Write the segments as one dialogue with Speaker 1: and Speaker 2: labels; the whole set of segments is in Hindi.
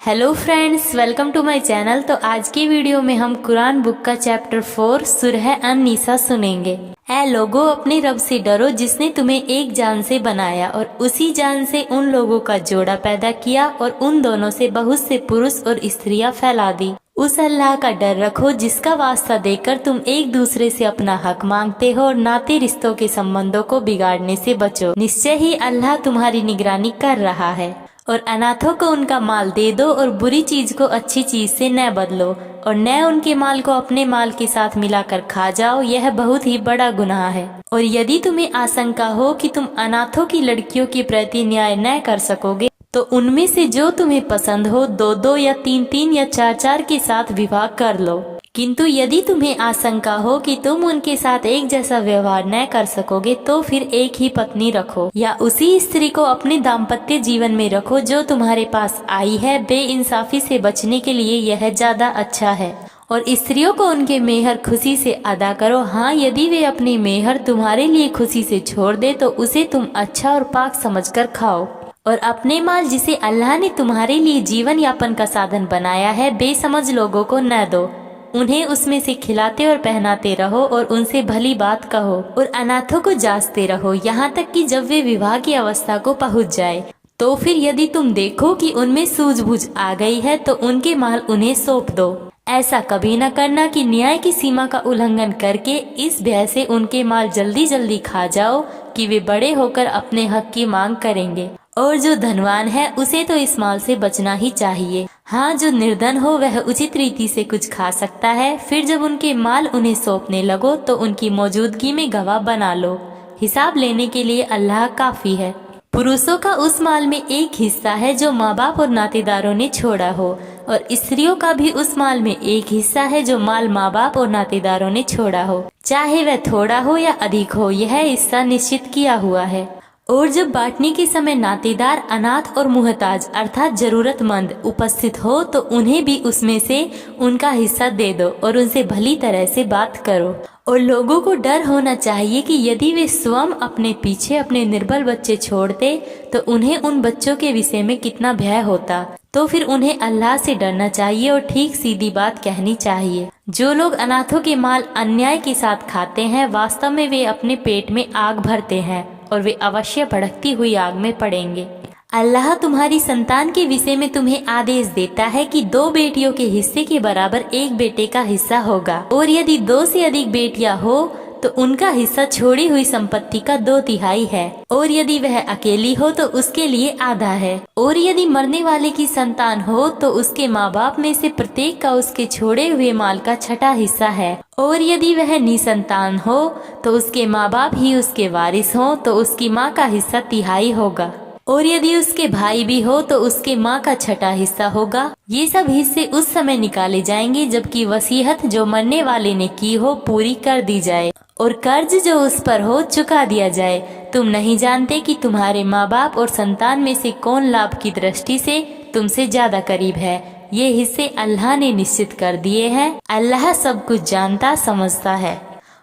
Speaker 1: Hello friends, welcome to my channel. तो आज की वीडियो में हम कुरान बुक का चैप्टर 4 सूरह अन-निसा सुनेंगे। ऐ लोगो, अपने रब से डरो जिसने तुम्हें एक जान से बनाया और उसी जान से उन लोगों का जोड़ा पैदा किया और उन दोनों से बहुत से पुरुष और स्त्रियां फैला दी। उस अल्लाह का डर रखो जिसका वास्ता देकर तुम एक दूसरे से अपना हक मांगते हो और नाते रिश्तों के संबंधों को बिगाड़ने से बचो। निश्चय ही अल्लाह तुम्हारी निगरानी कर रहा है। और अनाथों को उनका माल दे दो और बुरी चीज को अच्छी चीज से न बदलो और न उनके माल को अपने माल के साथ मिलाकर खा जाओ, यह बहुत ही बड़ा गुनाह है। और यदि तुम्हें आशंका हो कि तुम अनाथों की लड़कियों के प्रति न्याय न कर सकोगे तो उनमें से जो तुम्हें पसंद हो दो दो या तीन तीन या चार चार के साथ विवाह कर लो। किंतु यदि तुम्हें आशंका हो कि तुम उनके साथ एक जैसा व्यवहार न कर सकोगे तो फिर एक ही पत्नी रखो या उसी स्त्री को अपने दाम्पत्य जीवन में रखो जो तुम्हारे पास आई है। बेइंसाफी से बचने के लिए यह ज्यादा अच्छा है। और स्त्रियों को उनके मेहर खुशी से अदा करो। हाँ, यदि वे अपने मेहर तुम्हारे लिए खुशी से छोड़ दे तो उसे तुम अच्छा और पाक समझकर खाओ। और अपने माल जिसे अल्लाह ने तुम्हारे लिए जीवन यापन का साधन बनाया है बेसमझ लोगों को न दो। उन्हें उसमें से खिलाते और पहनाते रहो और उनसे भली बात कहो और अनाथों को जांचते रहो यहाँ तक कि जब वे विवाह की अवस्था को पहुँच जाए। तो फिर यदि तुम देखो कि उनमें सूझबूझ आ गई है तो उनके माल उन्हें सौंप दो। ऐसा कभी न करना कि न्याय की सीमा का उल्लंघन करके इस भय से उनके माल जल्दी जल्दी खा जाओ कि वे बड़े होकर अपने हक की मांग करेंगे। और जो धनवान है उसे तो इस माल से बचना ही चाहिए। हाँ, जो निर्धन हो वह उचित रीति से कुछ खा सकता है। फिर जब उनके माल उन्हें सौंपने लगो तो उनकी मौजूदगी में गवाह बना लो। हिसाब लेने के लिए अल्लाह काफी है। पुरुषों का उस माल में एक हिस्सा है जो माँ बाप और नातेदारों ने छोड़ा हो और स्त्रियों का भी उस माल में एक हिस्सा है जो माल माँ बाप और नातेदारों ने छोड़ा हो, चाहे वह थोड़ा हो या अधिक हो। यह हिस्सा निश्चित किया हुआ है। और जब बांटने के समय नातेदार, अनाथ और मुहताज अर्थात जरूरतमंद उपस्थित हो तो उन्हें भी उसमें से उनका हिस्सा दे दो और उनसे भली तरह से बात करो। और लोगों को डर होना चाहिए कि यदि वे स्वयं अपने पीछे अपने निर्बल बच्चे छोड़ते तो उन्हें उन बच्चों के विषय में कितना भय होता। तो फिर उन्हें अल्लाह से डरना चाहिए और ठीक सीधी बात कहनी चाहिए। जो लोग अनाथों के माल अन्याय के साथ खाते हैं वास्तव में वे अपने पेट में आग भरते हैं और वे अवश्य भड़कती हुई आग में पड़ेंगे। अल्लाह तुम्हारी संतान के विषय में तुम्हें आदेश देता है कि 2 बेटियों के हिस्से के बराबर एक बेटे का हिस्सा होगा। और यदि 2 से अधिक बेटियां हो तो उनका हिस्सा छोड़ी हुई संपत्ति का 2/3 है। और यदि वह अकेली हो तो उसके लिए आधा है। और यदि मरने वाले की संतान हो तो उसके माँ बाप में से प्रत्येक का उसके छोड़े हुए माल का 6ठा हिस्सा है। और यदि वह निसंतान हो तो उसके माँ बाप ही उसके वारिस हो तो उसकी माँ का हिस्सा 1/3 होगा। और यदि उसके भाई भी हो तो उसके माँ का 6ठा हिस्सा होगा। ये सब हिस्से उस समय निकाले जाएंगे जबकि वसीयत जो मरने वाले ने की हो पूरी कर दी जाए और कर्ज जो उस पर हो चुका दिया जाए। तुम नहीं जानते कि तुम्हारे माँ बाप और संतान में से कौन लाभ की दृष्टि से तुमसे ज्यादा करीब है। ये हिस्से अल्लाह ने निश्चित कर दिए हैं। अल्लाह सब कुछ जानता समझता है।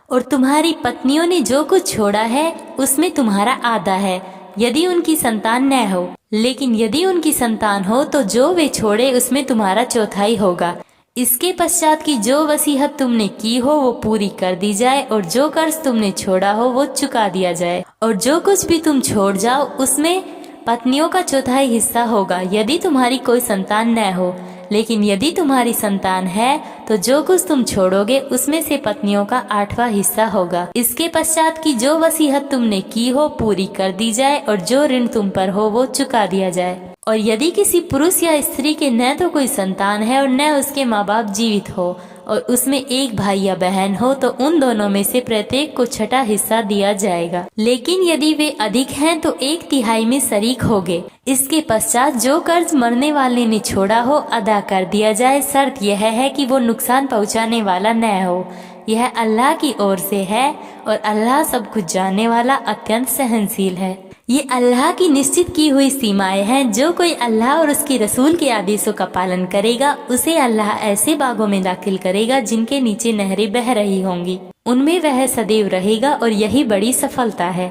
Speaker 1: और तुम्हारी पत्नियों ने जो कुछ छोड़ा है उसमें तुम्हारा आधा है यदि उनकी संतान न हो। लेकिन यदि उनकी संतान हो तो जो वे छोड़े उसमें तुम्हारा 1/4 होगा। इसके पश्चात की जो वसीयत तुमने की हो वो पूरी कर दी जाए और जो कर्ज तुमने छोड़ा हो वो चुका दिया जाए। और जो कुछ भी तुम छोड़ जाओ उसमें पत्नियों का 1/4 हिस्सा होगा यदि तुम्हारी कोई संतान न हो। लेकिन यदि तुम्हारी संतान है तो जो कुछ तुम छोड़ोगे उसमें से पत्नियों का 8वां हिस्सा होगा। इसके पश्चात की जो वसीयत तुमने की हो पूरी कर दी जाए और जो ऋण तुम पर हो वो चुका दिया जाए। और यदि किसी पुरुष या स्त्री के न तो कोई संतान है और न उसके माँ बाप जीवित हो और उसमें एक भाई या बहन हो तो उन दोनों में से प्रत्येक को 6ठा हिस्सा दिया जाएगा। लेकिन यदि वे अधिक हैं तो 1/3 में शरीक होंगे। इसके पश्चात जो कर्ज मरने वाले ने छोड़ा हो अदा कर दिया जाए। शर्त यह है कि वो नुकसान पहुंचाने वाला न हो। यह अल्लाह की ओर से है और अल्लाह सब कुछ जानने वाला अत्यंत सहनशील है। ये अल्लाह की निश्चित की हुई सीमाएं हैं। जो कोई अल्लाह और उसके रसूल के आदेशों का पालन करेगा उसे अल्लाह ऐसे बागों में दाखिल करेगा जिनके नीचे नहरें बह रही होंगी। उनमें वह सदैव रहेगा और यही बड़ी सफलता है।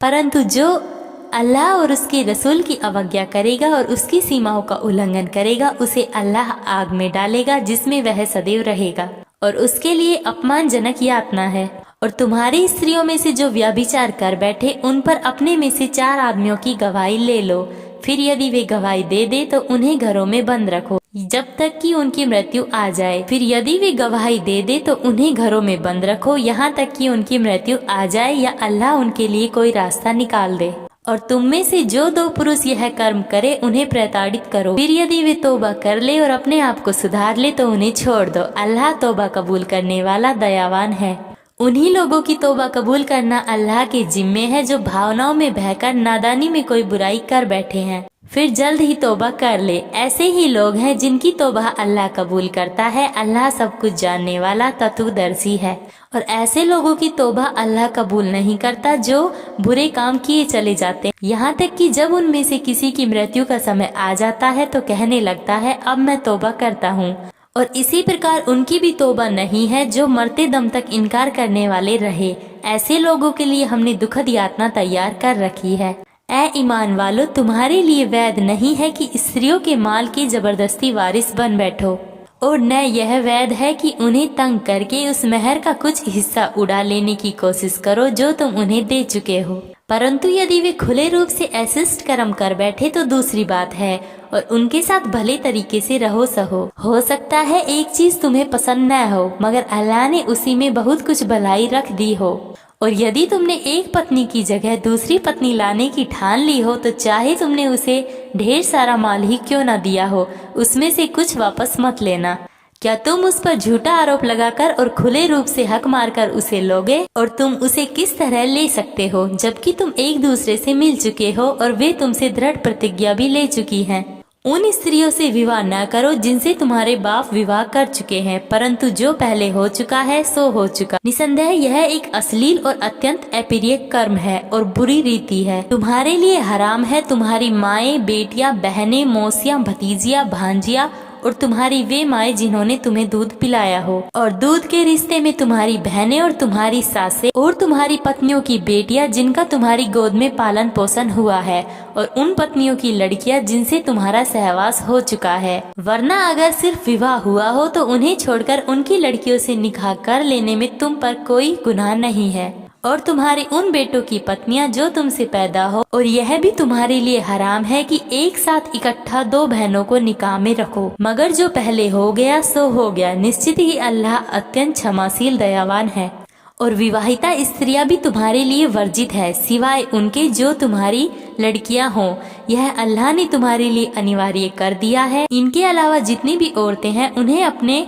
Speaker 1: परंतु जो अल्लाह और उसके रसूल की अवज्ञा करेगा और उसकी सीमाओं का उल्लंघन करेगा, उसे अल्लाह आग में डालेगा जिसमें वह सदैव रहेगा और उसके लिए अपमानजनक यातना है। और तुम्हारी स्त्रियों में से जो व्यभिचार कर बैठे उन पर अपने में से 4 आदमियों की गवाही ले लो। फिर यदि वे गवाही दे दे तो उन्हें घरों में बंद रखो जब तक कि उनकी मृत्यु आ जाए। फिर यदि वे गवाही दे दे तो उन्हें घरों में बंद रखो यहाँ तक कि उनकी मृत्यु आ जाए या अल्लाह उनके लिए कोई रास्ता निकाल दे। और तुम में से जो 2 पुरुष यह कर्म करे उन्हें प्रताड़ित करो। फिर यदि वे तौबा कर ले और अपने आप को सुधार ले तो उन्हें छोड़ दो। अल्लाह तौबा कबूल करने वाला दयावान है। उन्हीं लोगों की तौबा कबूल करना अल्लाह के जिम्मे है जो भावनाओं में बहकर नादानी में कोई बुराई कर बैठे हैं फिर जल्द ही तौबा कर ले। ऐसे ही लोग हैं जिनकी तौबा अल्लाह कबूल करता है। अल्लाह सब कुछ जानने वाला तत्वदर्शी है। और ऐसे लोगों की तौबा अल्लाह कबूल नहीं करता जो बुरे काम किए चले जाते हैं, यहाँ तक कि जब उनमें से किसी की मृत्यु का समय आ जाता है तो कहने लगता है अब मैं तौबा करता हूँ। और इसी प्रकार उनकी भी तौबा नहीं है जो मरते दम तक इनकार करने वाले रहे। ऐसे लोगों के लिए हमने दुखद यातना तैयार कर रखी है। ऐ ईमान वालों, तुम्हारे लिए वैध नहीं है कि स्त्रियों के माल की जबरदस्ती वारिस बन बैठो और न यह वैध है कि उन्हें तंग करके उस मेहर का कुछ हिस्सा उड़ा लेने की कोशिश करो जो तुम उन्हें दे चुके हो। परंतु यदि वे खुले रूप से ऐसिस्ट कर्म कर बैठे तो दूसरी बात है और उनके साथ भले तरीके से रहो सहो। हो सकता है एक चीज तुम्हें पसंद न हो मगर अल्लाह ने उसी में बहुत कुछ भलाई रख दी हो। और यदि तुमने एक पत्नी की जगह दूसरी पत्नी लाने की ठान ली हो तो चाहे तुमने उसे ढेर सारा माल ही क्यों न दिया हो, उसमें से कुछ वापस मत लेना। क्या तुम उस पर झूठा आरोप लगाकर और खुले रूप से हक मारकर उसे लोगे? और तुम उसे किस तरह ले सकते हो जबकि तुम एक दूसरे से मिल चुके हो और वे तुमसे दृढ़ प्रतिज्ञा भी ले चुकी हैं। उन स्त्रियों से विवाह न करो जिनसे तुम्हारे बाप विवाह कर चुके हैं, परंतु जो पहले हो चुका है सो हो चुका। निसंदेह यह एक अश्लील और अत्यंत अप्रिय कर्म है और बुरी रीति है। तुम्हारे लिए हराम है तुम्हारी माएं, बेटियां, बहनें, मौसियां, भतीजियां, भांजियां और तुम्हारी वे माएं जिन्होंने तुम्हें दूध पिलाया हो, और दूध के रिश्ते में तुम्हारी बहनें और तुम्हारी सासें और तुम्हारी पत्नियों की बेटियां जिनका तुम्हारी गोद में पालन पोषण हुआ है, और उन पत्नियों की लड़कियां जिनसे तुम्हारा सहवास हो चुका है। वरना अगर सिर्फ विवाह हुआ हो तो उन्हें छोड़कर उनकी लड़कियों से निकाह कर लेने में तुम पर कोई गुनाह नहीं है। और तुम्हारे उन बेटों की पत्नियां जो तुमसे पैदा हो, और यह भी तुम्हारे लिए हराम है कि एक साथ इकट्ठा 2 बहनों को निकाह में रखो, मगर जो पहले हो गया सो हो गया। निश्चित ही अल्लाह अत्यंत क्षमाशील दयावान है। और विवाहिता स्त्रियां भी तुम्हारे लिए वर्जित है सिवाय उनके जो तुम्हारी लड़कियां हों। यह अल्लाह ने तुम्हारे लिए अनिवार्य कर दिया है। इनके अलावा जितनी भी औरतें हैं उन्हें अपने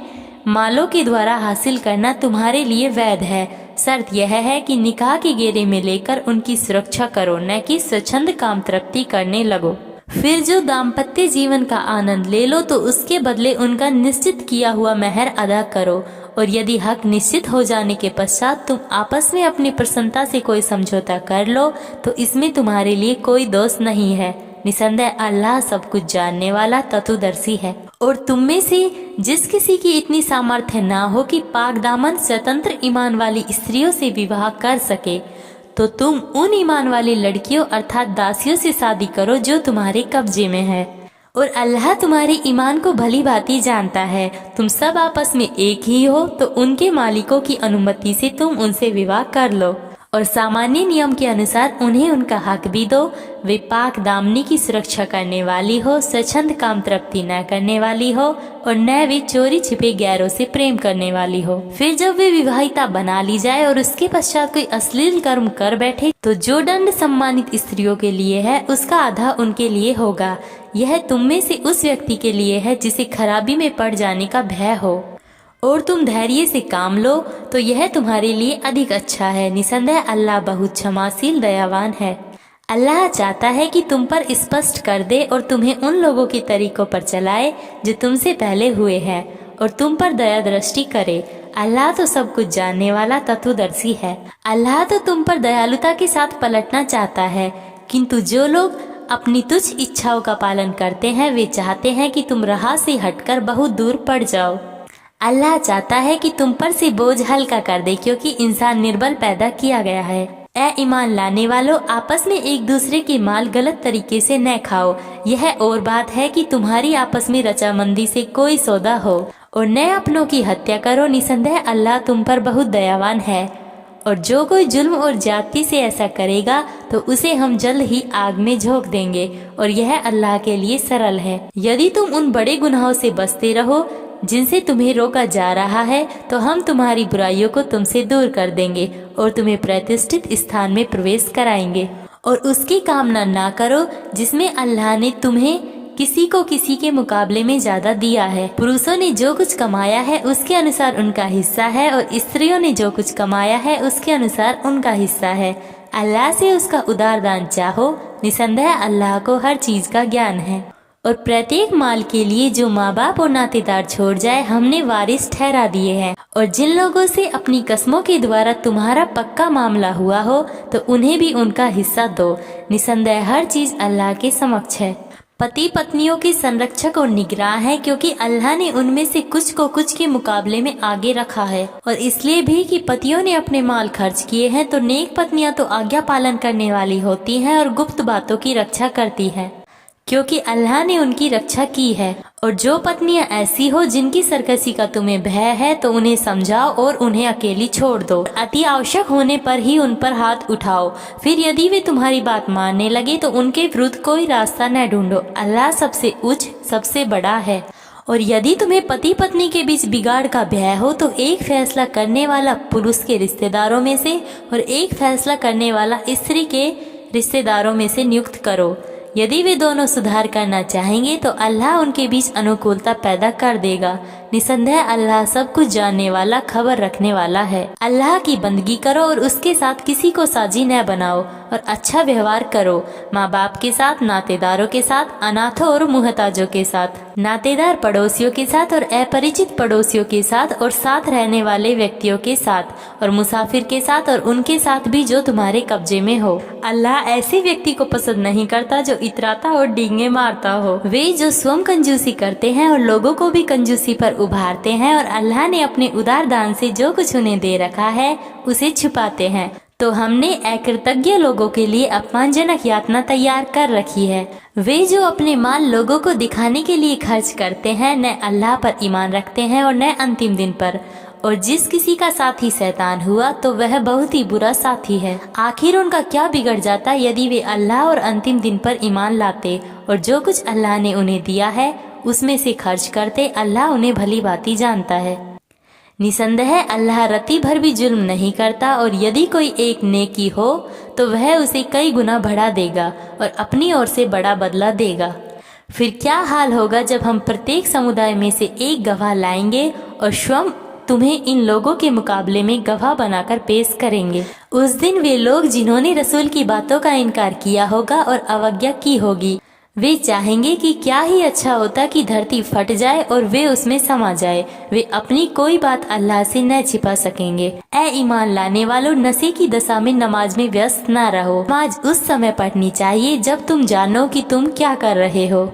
Speaker 1: मालों के द्वारा हासिल करना तुम्हारे लिए वैध है। शर्त यह है कि निकाह के घेरे में लेकर उनकी सुरक्षा करो, न कि स्वच्छंद काम तृप्ति करने लगो। फिर जो दाम्पत्य जीवन का आनंद ले लो तो उसके बदले उनका निश्चित किया हुआ मेहर अदा करो। और यदि हक निश्चित हो जाने के पश्चात तुम आपस में अपनी प्रसन्नता से कोई समझौता कर लो तो इसमें तुम्हारे लिए कोई दोष नहीं है। निसंदेह अल्लाह सब कुछ जानने वाला तत्वदर्शी है। और तुम में से जिस किसी की इतनी सामर्थ्य ना हो कि पाक दामन स्वतंत्र ईमान वाली स्त्रियों से विवाह कर सके तो तुम उन ईमान वाली लड़कियों अर्थात दासियों से शादी करो जो तुम्हारे कब्जे में है। और अल्लाह तुम्हारे ईमान को भली भांति जानता है। तुम सब आपस में एक ही हो तो उनके मालिकों की अनुमति से तुम उनसे विवाह कर लो और सामान्य नियम के अनुसार उन्हें उनका हक भी दो। वे पाक दामनी की सुरक्षा करने वाली हो, स्वच्छंद काम तृप्ति न करने वाली हो और न वे चोरी छिपे गैरों से प्रेम करने वाली हो। फिर जब वे विवाहिता बना ली जाए और उसके पश्चात कोई अश्लील कर्म कर बैठे तो जो दंड सम्मानित स्त्रियों के लिए है उसका आधा उनके लिए होगा। यह तुम में से उस व्यक्ति के लिए है जिसे खराबी में पड़ जाने का भय हो और तुम धैर्य से काम लो तो यह तुम्हारे लिए अधिक अच्छा है। निसंदेह अल्लाह बहुत क्षमाशील दयावान है। अल्लाह चाहता है कि तुम पर स्पष्ट कर दे और तुम्हें उन लोगों के तरीकों पर चलाए जो तुमसे पहले हुए हैं और तुम पर दया दृष्टि करे। अल्लाह तो सब कुछ जानने वाला तत्वदर्शी है। अल्लाह तो तुम पर दयालुता के साथ पलटना चाहता है, किंतु जो लोग अपनी तुच्छ इच्छाओं का पालन करते हैं वे चाहते हैं कि तुम राह से हटकर बहुत दूर पड़ जाओ। अल्लाह चाहता है कि तुम पर से बोझ हल्का कर दे क्योंकि इंसान निर्बल पैदा किया गया है। ए ईमान लाने वालों, आपस में एक दूसरे के माल गलत तरीके से न खाओ। यह और बात है कि तुम्हारी आपस में रचामंदी से कोई सौदा हो, और न अपनों की हत्या करो। निसंदेह अल्लाह तुम पर बहुत दयावान है। और जो कोई जुल्म और ज्यादती से ऐसा करेगा तो उसे हम जल्द ही आग में झोंक देंगे, और यह अल्लाह के लिए सरल है। यदि तुम उन बड़े गुनाहों से बचते रहो जिनसे तुम्हें रोका जा रहा है, तो हम तुम्हारी बुराइयों को तुमसे दूर कर देंगे और तुम्हें प्रतिष्ठित स्थान में प्रवेश कराएंगे। और उसकी कामना ना करो जिसमें अल्लाह ने तुम्हें किसी को किसी के मुकाबले में ज्यादा दिया है। पुरुषों ने जो कुछ कमाया है उसके अनुसार उनका हिस्सा है, और स्त्रियों ने जो कुछ कमाया है उसके अनुसार उनका हिस्सा है। अल्लाह से उसका उदार दान चाहो, निसंदेह अल्लाह को हर चीज का ज्ञान है। और प्रत्येक माल के लिए जो माँ बाप और नातेदार छोड़ जाए हमने वारिस ठहरा दिए हैं। और जिन लोगों से अपनी कस्मों के द्वारा तुम्हारा पक्का मामला हुआ हो तो उन्हें भी उनका हिस्सा दो। निसंदेह हर चीज अल्लाह के समक्ष है। पति पत्नियों के संरक्षक और निगराह है, क्योंकि अल्लाह ने उनमें से कुछ को कुछ के मुकाबले में आगे रखा है। और इसलिए भी कि पतियों ने अपने माल खर्च किए हैं, तो नेक पत्नियां तो आज्ञा पालन करने वाली होती हैं और गुप्त बातों की रक्षा करती हैं, क्योंकि अल्लाह ने उनकी रक्षा की है। और जो पत्नियां ऐसी हो जिनकी सरकशी का तुम्हें भय है, तो उन्हें समझाओ और उन्हें अकेली छोड़ दो। अति आवश्यक होने पर ही उन पर हाथ उठाओ। फिर यदि वे तुम्हारी बात मानने लगे तो उनके विरुद्ध कोई रास्ता न ढूंढो। अल्लाह सबसे उच्च, सबसे बड़ा है। और यदि तुम्हें पति पत्नी के बीच बिगाड़ का भय हो तो एक फैसला करने वाला पुरुष के रिश्तेदारों में से और एक फैसला करने वाला स्त्री के रिश्तेदारों में से नियुक्त करो। यदि वे दोनों सुधार करना चाहेंगे तो अल्लाह उनके बीच अनुकूलता पैदा कर देगा। निसंदेह अल्लाह सब कुछ जानने वाला, खबर रखने वाला है। अल्लाह की बंदगी करो और उसके साथ किसी को साझी न बनाओ, और अच्छा व्यवहार करो माँ बाप के साथ, नातेदारों के साथ, अनाथों और मुहताजों के साथ, नातेदार पड़ोसियों के साथ और अपरिचित पड़ोसियों के साथ, और साथ रहने वाले व्यक्तियों के साथ, और मुसाफिर के साथ, और उनके साथ भी जो तुम्हारे कब्जे में हो। अल्लाह ऐसे व्यक्ति को पसंद नहीं करता जो इतराता और डींगे मारता हो। वे जो स्वयं कंजूसी करते हैं और लोगों को भी कंजूसी पर उभारते हैं, और अल्लाह ने अपने उदार दान से जो कुछ उन्हें दे रखा है उसे छुपाते हैं। तो हमने अकृतज्ञ लोगों के लिए अपमानजनक यातना तैयार कर रखी है। वे जो अपने माल लोगों को दिखाने के लिए खर्च करते हैं, न अल्लाह पर ईमान रखते हैं और न अंतिम दिन पर। और जिस किसी का साथी शैतान हुआ तो वह बहुत ही बुरा साथी है। आखिर उनका क्या बिगड़ जाता यदि वे अल्लाह और अंतिम दिन पर ईमान लाते और जो कुछ अल्लाह ने उन्हें दिया है उसमें से खर्च करते। अल्लाह उन्हें भली भांति जानता है। निसंदेह अल्लाह रत्ती भर भी जुल्म नहीं करता, और यदि कोई एक नेकी हो तो वह उसे कई गुना बढ़ा देगा और अपनी ओर से बड़ा बदला देगा। फिर क्या हाल होगा जब हम प्रत्येक समुदाय में से एक गवाह लाएंगे और स्वयं तुम्हें इन लोगों के मुकाबले में गवाह बनाकर पेश करेंगे। उस दिन वे लोग जिन्होंने रसूल की बातों का इनकार किया होगा और अवज्ञा की होगी, वे चाहेंगे कि क्या ही अच्छा होता कि धरती फट जाए और वे उसमें समा जाए। वे अपनी कोई बात अल्लाह से न छिपा सकेंगे। ए ईमान लाने वालों, नशे की दशा में नमाज में व्यस्त न रहो। नमाज उस समय पढ़नी चाहिए जब तुम जानो कि तुम क्या कर रहे हो,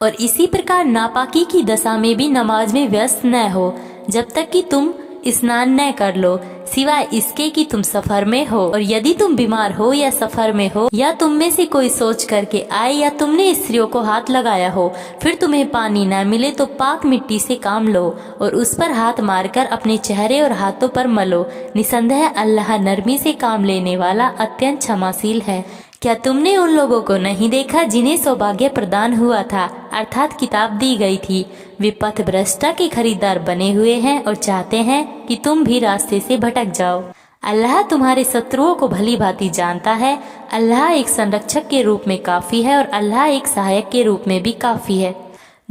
Speaker 1: और इसी प्रकार नापाकी की दशा में भी नमाज में व्यस्त न हो जब तक कि तुम स्नान न कर लो, सिवाय इसके कि तुम सफर में हो। और यदि तुम बीमार हो या सफर में हो, या तुम में से कोई सोच करके आए, या तुमने स्त्रियों को हाथ लगाया हो, फिर तुम्हें पानी न मिले तो पाक मिट्टी से काम लो और उस पर हाथ मारकर अपने चेहरे और हाथों पर मलो। निसंदेह अल्लाह नरमी से काम लेने वाला, अत्यंत क्षमाशील है। क्या तुमने उन लोगों को नहीं देखा जिन्हें सौभाग्य प्रदान हुआ था, अर्थात किताब दी गई थी? वे पथभ्रष्टता के खरीदार बने हुए हैं और चाहते हैं कि तुम भी रास्ते से भटक जाओ। अल्लाह तुम्हारे शत्रुओं को भली भांति जानता है। अल्लाह एक संरक्षक के रूप में काफी है और अल्लाह एक सहायक के रूप में भी काफी है।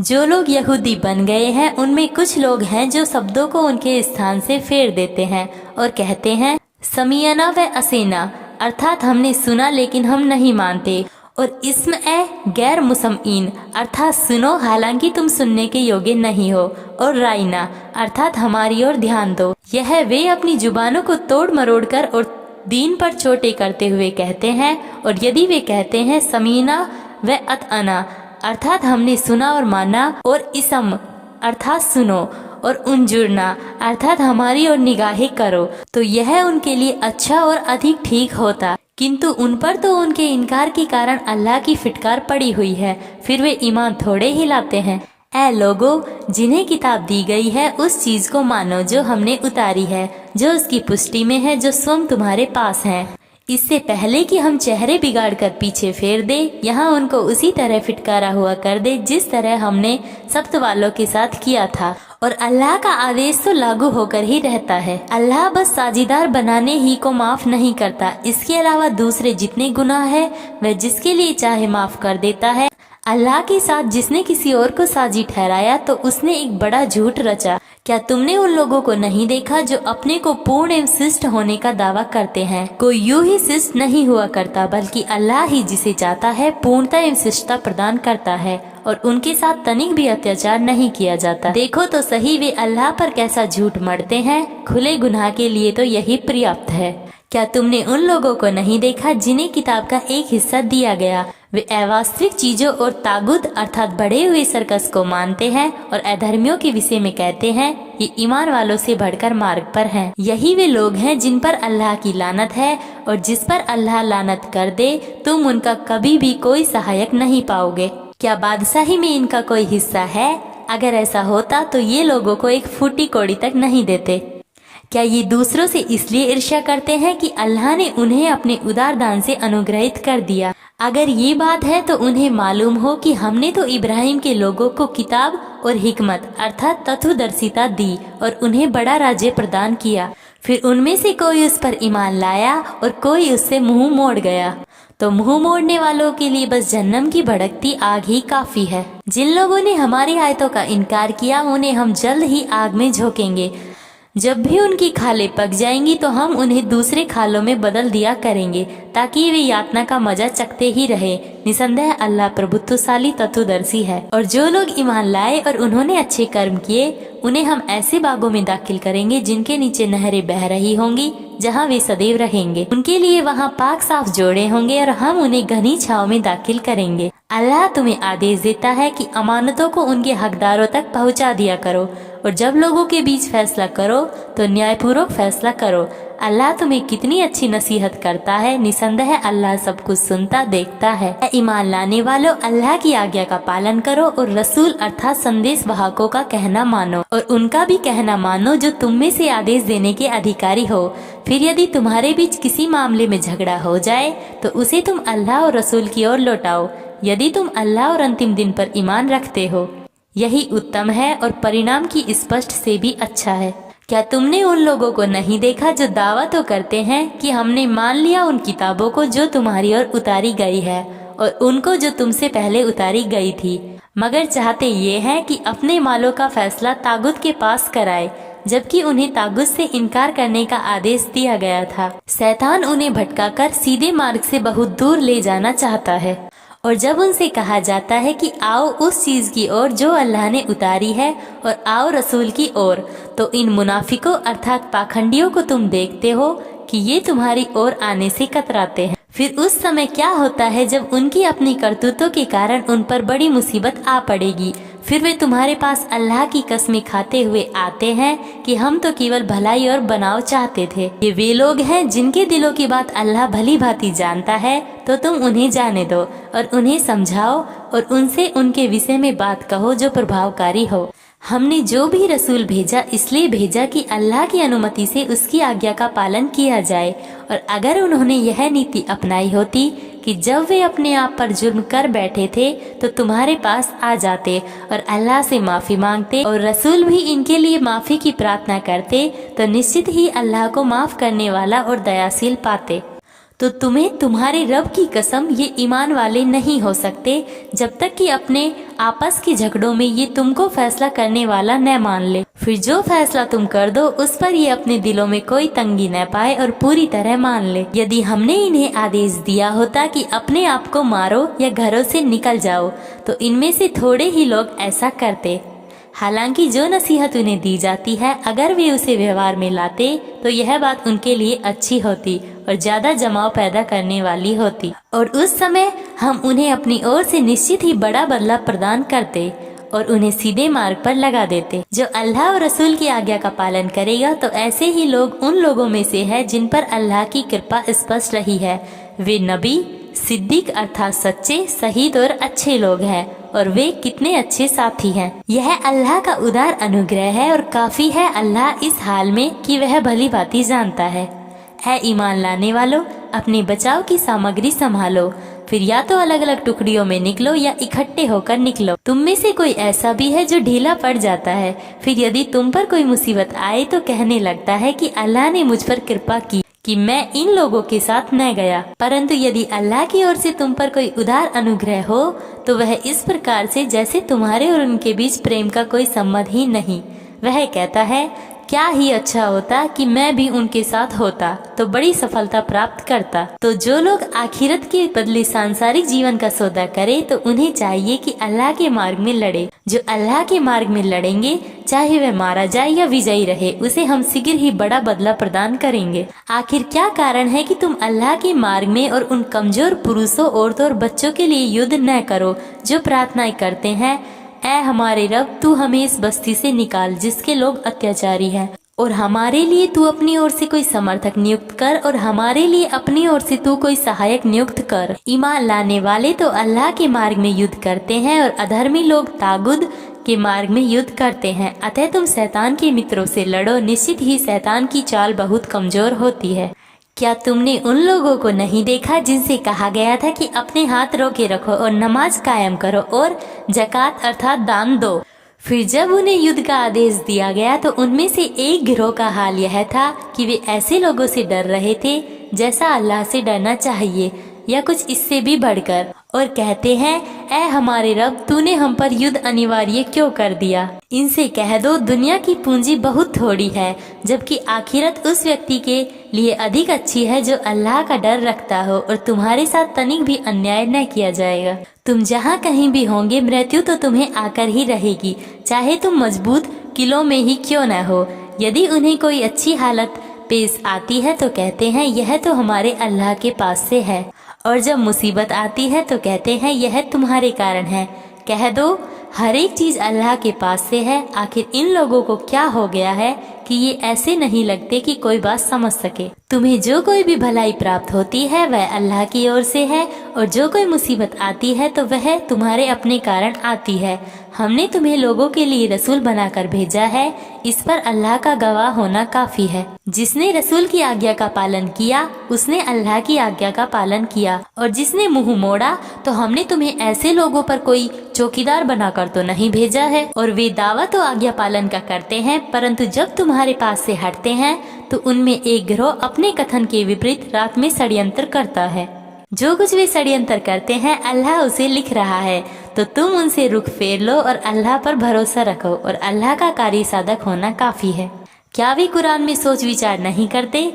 Speaker 1: जो लोग यहूदी बन गए हैं उनमें कुछ लोग हैं जो शब्दों को उनके स्थान से फेर देते हैं और कहते हैं समियना व असीना, अर्थात हमने सुना लेकिन हम नहीं मानते, और इस्म गैर मुसम्मीन, अर्थात सुनो हालांकि तुम सुनने के योग्य नहीं हो, और राइना, अर्थात हमारी ओर ध्यान दो। यह वे अपनी जुबानों को तोड़ मरोड़ कर और दीन पर चोटें करते हुए कहते हैं। और यदि वे कहते हैं समीना व अतअना, अर्थात हमने सुना और माना, और इसम अर्थात सुनो, और उन जुड़ना अर्थात हमारी ओर निगाहें करो तो यह उनके लिए अच्छा और अधिक ठीक होता, किंतु उन पर तो उनके इनकार के कारण अल्लाह की फिटकार पड़ी हुई है, फिर वे ईमान थोड़े ही लाते हैं। ऐ लोगो, जिन्हें किताब दी गई है उस चीज को मानो जो हमने उतारी है, जो उसकी पुष्टि में है, जो स्वयं तुम्हारे पास है, इससे पहले कि हम चेहरे बिगाड़ कर पीछे फेर दे, यहाँ उनको उसी तरह फिटकारा हुआ कर दे जिस तरह हमने सब्त वालों के साथ किया था। और अल्लाह का आदेश तो लागू होकर ही रहता है। अल्लाह बस साझीदार बनाने ही को माफ नहीं करता, इसके अलावा दूसरे जितने गुनाह है वह जिसके लिए चाहे माफ कर देता है। अल्लाह के साथ जिसने किसी और को साझी ठहराया तो उसने एक बड़ा झूठ रचा। क्या तुमने उन लोगों को नहीं देखा जो अपने को पूर्ण एवं शिष्ट होने का दावा करते हैं? कोई यूं ही शिष्ट नहीं हुआ करता, बल्कि अल्लाह ही जिसे चाहता है पूर्णता एवं शिष्टता प्रदान करता है और उनके साथ तनिक भी अत्याचार नहीं किया जाता। देखो तो सही वे अल्लाह पर कैसा झूठ मढ़ते हैं, खुले गुनाह के लिए तो यही पर्याप्त है। क्या तुमने उन लोगों को नहीं देखा जिन्हें किताब का एक हिस्सा दिया गया? वे अवास्तविक चीजों और तागुत अर्थात बढ़े हुए सर्कस को मानते हैं और अधर्मियों के विषय में कहते हैं ये ईमान वालों से बढ़कर मार्ग पर हैं। यही वे लोग हैं जिन पर अल्लाह की लानत है और जिस पर अल्लाह लानत कर दे तुम उनका कभी भी कोई सहायक नहीं पाओगे। क्या बादशाही में इनका कोई हिस्सा है? अगर ऐसा होता तो ये लोगों को एक फूटी कौड़ी तक नहीं देते। क्या ये दूसरों से इसलिए ईर्ष्या करते हैं कि अल्लाह ने उन्हें अपने उदार दान से अनुग्रहित कर दिया? अगर ये बात है तो उन्हें मालूम हो कि हमने तो इब्राहिम के लोगों को किताब और हिकमत अर्थात तत्वदर्शिता दी और उन्हें बड़ा राज्य प्रदान किया, फिर उनमें से कोई उस पर ईमान लाया और कोई उससे मुंह मोड़ गया, तो मुंह मोड़ने वालों के लिए बस जहन्नम की भड़कती आग ही काफी है। जिन लोगों ने हमारी आयतों का इनकार किया उन्हें हम जल्द ही आग में झोंकेंगे। जब भी उनकी खालें पक जाएंगी तो हम उन्हें दूसरे खालों में बदल दिया करेंगे ताकि वे यातना का मजा चखते ही रहे। निसंदेह अल्लाह प्रभुत्वशाली तत्वदर्शी है। और जो लोग ईमान लाए और उन्होंने अच्छे कर्म किए उन्हें हम ऐसे बागों में दाखिल करेंगे जिनके नीचे नहरें बह रही होंगी, जहाँ वे सदैव रहेंगे। उनके लिए वहाँ पाक साफ जोड़े होंगे और हम उन्हें घनी छांव में दाखिल करेंगे। अल्लाह तुम्हें आदेश देता है कि अमानतों को उनके हकदारों तक पहुँचा दिया करो और जब लोगों के बीच फैसला करो तो न्यायपूर्वक फैसला करो। अल्लाह तुम्हें कितनी अच्छी नसीहत करता है। निसंदेह अल्लाह सब कुछ सुनता देखता है। ईमान लाने वालों, अल्लाह की आज्ञा का पालन करो और रसूल अर्थात संदेश वाहकों का कहना मानो और उनका भी कहना मानो जो तुम में से आदेश देने के अधिकारी हो। फिर यदि तुम्हारे बीच किसी मामले में झगड़ा हो जाए तो उसे तुम अल्लाह और रसूल की ओर लौटाओ, यदि तुम अल्लाह और अंतिम दिन पर ईमान रखते हो। यही उत्तम है और परिणाम की स्पष्ट से भी अच्छा है। क्या तुमने उन लोगों को नहीं देखा जो दावा तो करते हैं कि हमने मान लिया उन किताबों को जो तुम्हारी ओर उतारी गई है और उनको जो तुमसे पहले उतारी गई थी, मगर चाहते ये हैं कि अपने मालों का फैसला तागुत के पास कराए, जबकि उन्हें तागुत से इनकार करने का आदेश दिया गया था। शैतान उन्हें भटकाकर सीधे मार्ग से बहुत दूर ले जाना चाहता है। और जब उनसे कहा जाता है कि आओ उस चीज की ओर जो अल्लाह ने उतारी है और आओ रसूल की ओर, तो इन मुनाफिकों अर्थात पाखंडियों को तुम देखते हो कि ये तुम्हारी ओर आने से कतराते हैं। फिर उस समय क्या होता है जब उनकी अपनी करतूतों के कारण उन पर बड़ी मुसीबत आ पड़ेगी, फिर वे तुम्हारे पास अल्लाह की कसमें खाते हुए आते हैं कि हम तो केवल भलाई और बनाव चाहते थे। ये वे लोग हैं जिनके दिलों की बात अल्लाह भली भांति जानता है, तो तुम उन्हें जाने दो और उन्हें समझाओ और उनसे उनके विषय में बात कहो जो प्रभावकारी हो। हमने जो भी रसूल भेजा इसलिए भेजा कि अल्लाह की अनुमति से उसकी आज्ञा का पालन किया जाए। और अगर उन्होंने यह नीति अपनाई होती कि जब वे अपने आप पर जुर्म कर बैठे थे तो तुम्हारे पास आ जाते और अल्लाह से माफी मांगते और रसूल भी इनके लिए माफी की प्रार्थना करते, तो निश्चित ही अल्लाह को माफ करने वाला और दयाशील पाते। तो तुम्हें तुम्हारे रब की कसम ये ईमान वाले नहीं हो सकते जब तक कि अपने आपस के झगड़ों में ये तुमको फैसला करने वाला न मान ले। फिर जो फैसला तुम कर दो उस पर ये अपने दिलों में कोई तंगी न पाए और पूरी तरह मान ले। यदि हमने इन्हें आदेश दिया होता कि अपने आप को मारो या घरों से निकल जाओ, तो इनमें से थोड़े ही लोग ऐसा करते। हालांकि जो नसीहत उन्हें दी जाती है अगर वे उसे व्यवहार में लाते तो यह बात उनके लिए अच्छी होती और ज्यादा जमाव पैदा करने वाली होती, और उस समय हम उन्हें अपनी ओर से निश्चित ही बड़ा बदला प्रदान करते। और उन्हें सीधे मार्ग पर लगा देते। जो अल्लाह और रसूल की आज्ञा का पालन करेगा तो ऐसे ही लोग उन लोगों में से है जिन पर अल्लाह की कृपा स्पष्ट रही है। वे नबी, सिद्दीक अर्थात सच्चे, शहीद और अच्छे लोग हैं और वे कितने अच्छे साथी हैं। यह अल्लाह का उदार अनुग्रह है और काफी है अल्लाह इस हाल में कि वह भली भांति जानता है। है ईमान लाने वालों, अपने बचाव की सामग्री संभालो, फिर या तो अलग अलग टुकड़ियों में निकलो या इकट्ठे होकर निकलो। तुम में से कोई ऐसा भी है जो ढीला पड़ जाता है, फिर यदि तुम पर कोई मुसीबत आए तो कहने लगता है कि अल्लाह ने मुझ पर कृपा की कि मैं इन लोगों के साथ न गया। परंतु यदि अल्लाह की ओर से तुम पर कोई उदार अनुग्रह हो तो वह इस प्रकार से जैसे तुम्हारे और उनके बीच प्रेम का कोई संबंध ही नहीं। वह कहता है, क्या ही अच्छा होता कि मैं भी उनके साथ होता तो बड़ी सफलता प्राप्त करता। तो जो लोग आखिरत के बदले सांसारिक जीवन का सौदा करे तो उन्हें चाहिए कि अल्लाह के मार्ग में लड़े। जो अल्लाह के मार्ग में लड़ेंगे, चाहे वह मारा जाए या विजयी रहे, उसे हम शीघ्र ही बड़ा बदला प्रदान करेंगे। आखिर क्या कारण है कि तुम अल्लाह के मार्ग में और उन कमजोर पुरुषों, औरतों और बच्चों के लिए युद्ध न करो जो प्रार्थनाएं करते हैं, ऐ हमारे रब, तू हमें इस बस्ती से निकाल जिसके लोग अत्याचारी हैं, और हमारे लिए तू अपनी ओर से कोई समर्थक नियुक्त कर और हमारे लिए अपनी ओर से तू कोई सहायक नियुक्त कर। ईमान लाने वाले तो अल्लाह के मार्ग में युद्ध करते हैं और अधर्मी लोग तागुद के मार्ग में युद्ध करते हैं। अतः तुम शैतान के मित्रों से लड़ो, निश्चित ही शैतान की चाल बहुत कमजोर होती है। क्या तुमने उन लोगों को नहीं देखा जिनसे कहा गया था कि अपने हाथ रोके रखो और नमाज कायम करो और जकात अर्थात दान दो? फिर जब उन्हें युद्ध का आदेश दिया गया तो उनमें से एक गिरोह का हाल यह था कि वे ऐसे लोगों से डर रहे थे जैसा अल्लाह से डरना चाहिए या कुछ इससे भी बढ़कर, और कहते हैं, ऐ हमारे रब, तूने हम पर युद्ध अनिवार्य क्यों कर दिया? इनसे कह दो, दुनिया की पूंजी बहुत थोड़ी है, जबकि आखिरत उस व्यक्ति के लिए अधिक अच्छी है जो अल्लाह का डर रखता हो और तुम्हारे साथ तनिक भी अन्याय न किया जाएगा। तुम जहाँ कहीं भी होंगे, मृत्यु तो तुम्हें आकर ही रहेगी, चाहे तुम मजबूत किलों में ही क्यों न हो। यदि उन्हें कोई अच्छी हालत पेश आती है तो कहते हैं, यह तो हमारे अल्लाह के पास से है, और जब मुसीबत आती है तो कहते हैं, यह तुम्हारे कारण है। कह दो, हर एक चीज अल्लाह के पास से है। आखिर इन लोगों को क्या हो गया है कि ये ऐसे नहीं लगते कि कोई बात समझ सके। तुम्हें जो कोई भी भलाई प्राप्त होती है वह अल्लाह की ओर से है, और जो कोई मुसीबत आती है तो वह तुम्हारे अपने कारण आती है। हमने तुम्हें लोगों के लिए रसूल बनाकर भेजा है, इस पर अल्लाह का गवाह होना काफी है। जिसने रसूल की आज्ञा का पालन किया उसने अल्लाह की आज्ञा का पालन किया, और जिसने मुंह मोड़ा तो हमने तुम्हें ऐसे लोगों पर कोई चौकीदार बनाकर तो नहीं भेजा है। और वे दावा तो आज्ञा पालन का करते हैं, परंतु जब तुम्हारे पास से हटते हैं तो उनमें एक गिरोह अपने कथन के विपरीत रात में षड्यंत्र करता है। जो कुछ वे षड्यंत्र करते हैं अल्लाह उसे लिख रहा है, तो तुम उनसे रुख फेर लो और अल्लाह पर भरोसा रखो, और अल्लाह का कार्य साधक होना काफी है। क्या वे कुरान में सोच विचार नहीं करते?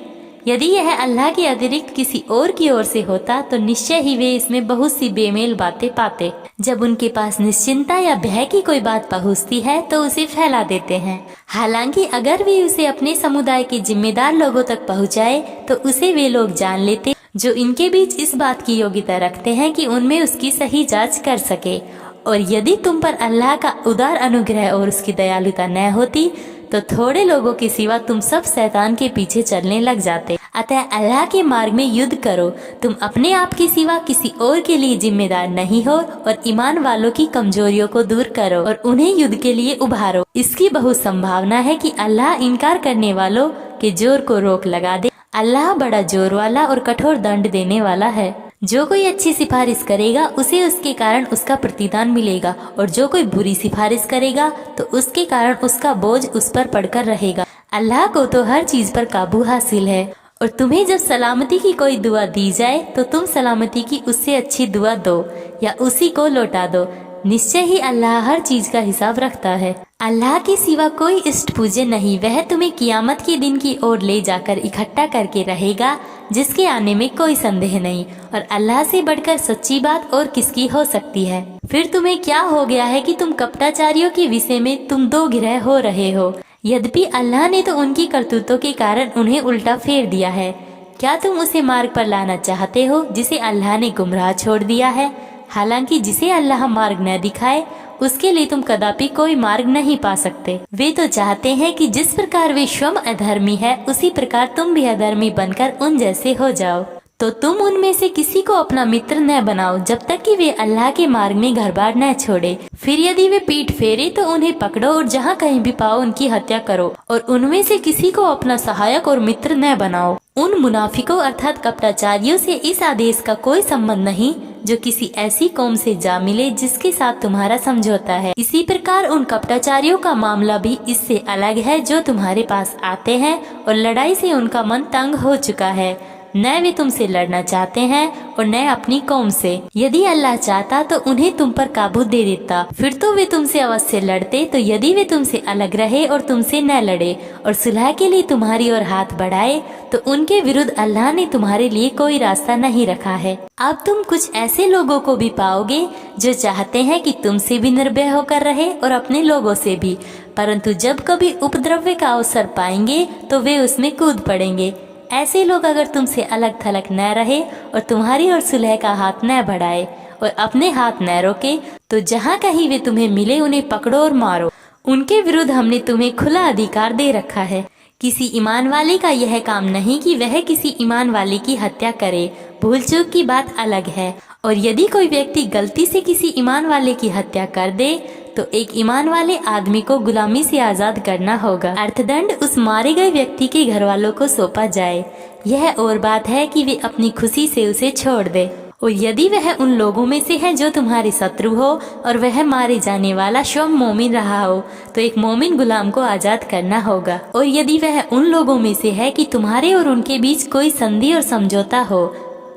Speaker 1: यदि यह अल्लाह के अतिरिक्त किसी और की ओर से होता तो निश्चय ही वे इसमें बहुत सी बेमेल बातें पाते। जब उनके पास निश्चिंता या भय की कोई बात पहुंचती है तो उसे फैला देते हैं। हालांकि अगर वे उसे अपने समुदाय के जिम्मेदार लोगों तक पहुंचाए तो उसे वे लोग जान लेते जो इनके बीच इस बात की योग्यता रखते हैं कि उनमें उसकी सही जांच कर सके। और यदि तुम पर अल्लाह का उदार अनुग्रह और उसकी दयालुता न होती तो थोड़े लोगों के सिवा तुम सब शैतान के पीछे चलने लग जाते। अतः अल्लाह के मार्ग में युद्ध करो। तुम अपने आप के सिवा किसी और के लिए जिम्मेदार नहीं हो, और ईमान वालों की कमजोरियों को दूर करो और उन्हें युद्ध के लिए उभारो। इसकी बहुत संभावना है कि अल्लाह इनकार करने वालों के जोर को रोक लगा दे। अल्लाह बड़ा जोर वाला और कठोर दंड देने वाला है। जो कोई अच्छी सिफारिश करेगा उसे उसके कारण उसका प्रतिदान मिलेगा, और जो कोई बुरी सिफारिश करेगा तो उसके कारण उसका बोझ उस पर पड़कर रहेगा। अल्लाह को तो हर चीज पर काबू हासिल है, और तुम्हें जब सलामती की कोई दुआ दी जाए तो तुम सलामती की उससे अच्छी दुआ दो या उसी को लौटा दो। निश्चय ही अल्लाह हर चीज का हिसाब रखता है। अल्लाह के सिवा कोई इष्ट पूज्य नहीं, वह तुम्हें कियामत के दिन की ओर ले जाकर इकट्ठा करके रहेगा जिसके आने में कोई संदेह नहीं, और अल्लाह से बढ़कर सच्ची बात और किसकी हो सकती है। फिर तुम्हें क्या हो गया है कि तुम कपटाचारियों के विषय में तुम दो गिरह हो रहे हो? यद्यपि अल्लाह ने तो उनकी करतूतों के कारण उन्हें उल्टा फेर दिया है। क्या तुम उसे मार्ग पर लाना चाहते हो जिसे अल्लाह ने गुमराह छोड़ दिया है? हालांकि जिसे अल्लाह मार्ग न दिखाए उसके लिए तुम कदापि कोई मार्ग नहीं पा सकते। वे तो चाहते हैं कि जिस प्रकार वे स्वयं अधर्मी है उसी प्रकार तुम भी अधर्मी बनकर उन जैसे हो जाओ। तो तुम उनमें से किसी को अपना मित्र न बनाओ जब तक कि वे अल्लाह के मार्ग में घर बार न छोड़े। फिर यदि वे पीठ फेरे तो उन्हें पकड़ो और जहाँ कहीं भी पाओ उनकी हत्या करो, और उनमें से किसी को अपना सहायक और मित्र न बनाओ। उन मुनाफिकों अर्थात कपटाचारियों से इस आदेश का कोई संबंध नहीं जो किसी ऐसी कौम से जा मिले जिसके साथ तुम्हारा समझौता है। इसी प्रकार उन कपटाचारियों का मामला भी इससे अलग है जो तुम्हारे पास आते हैं और लड़ाई से उनका मन तंग हो चुका है। न वे तुमसे लड़ना चाहते हैं और न अपनी कौम से। यदि अल्लाह चाहता तो उन्हें तुम पर काबू दे देता, फिर तो वे तुमसे अवश्य लड़ते। तो यदि वे तुमसे अलग रहे और तुमसे न लड़े और सुलह के लिए तुम्हारी ओर हाथ बढ़ाए तो उनके विरुद्ध अल्लाह ने तुम्हारे लिए कोई रास्ता नहीं रखा है। अब तुम कुछ ऐसे लोगों को भी पाओगे जो चाहते हैं कि तुमसे भी निर्भय होकर रहे और अपने लोगों से भी, परंतु जब कभी उपद्रव का अवसर पाएंगे तो वे उसमें कूद पड़ेंगे। ऐसे लोग अगर तुमसे अलग थलग न रहे और तुम्हारी ओर सुलह का हाथ न बढ़ाए और अपने हाथ न रोके तो जहाँ कहीं वे तुम्हें मिले उन्हें पकड़ो और मारो। उनके विरुद्ध हमने तुम्हें खुला अधिकार दे रखा है। किसी ईमान वाले का यह काम नहीं कि वह किसी ईमान वाले की हत्या करे, भूल चूक की बात अलग है। और यदि कोई व्यक्ति गलती से किसी ईमान वाले की हत्या कर दे तो एक ईमान वाले आदमी को गुलामी से आजाद करना होगा। अर्थदंड उस मारे गए व्यक्ति के घर वालों को सौंपा जाए। यह और बात है कि वे अपनी खुशी से उसे छोड़ दे। और यदि वह उन लोगों में से है जो तुम्हारे शत्रु हो और वह मारे जाने वाला स्वयं मोमिन रहा हो तो एक मोमिन गुलाम को आजाद करना होगा। और यदि वह उन लोगों में से है कि तुम्हारे और उनके बीच कोई संधि और समझौता हो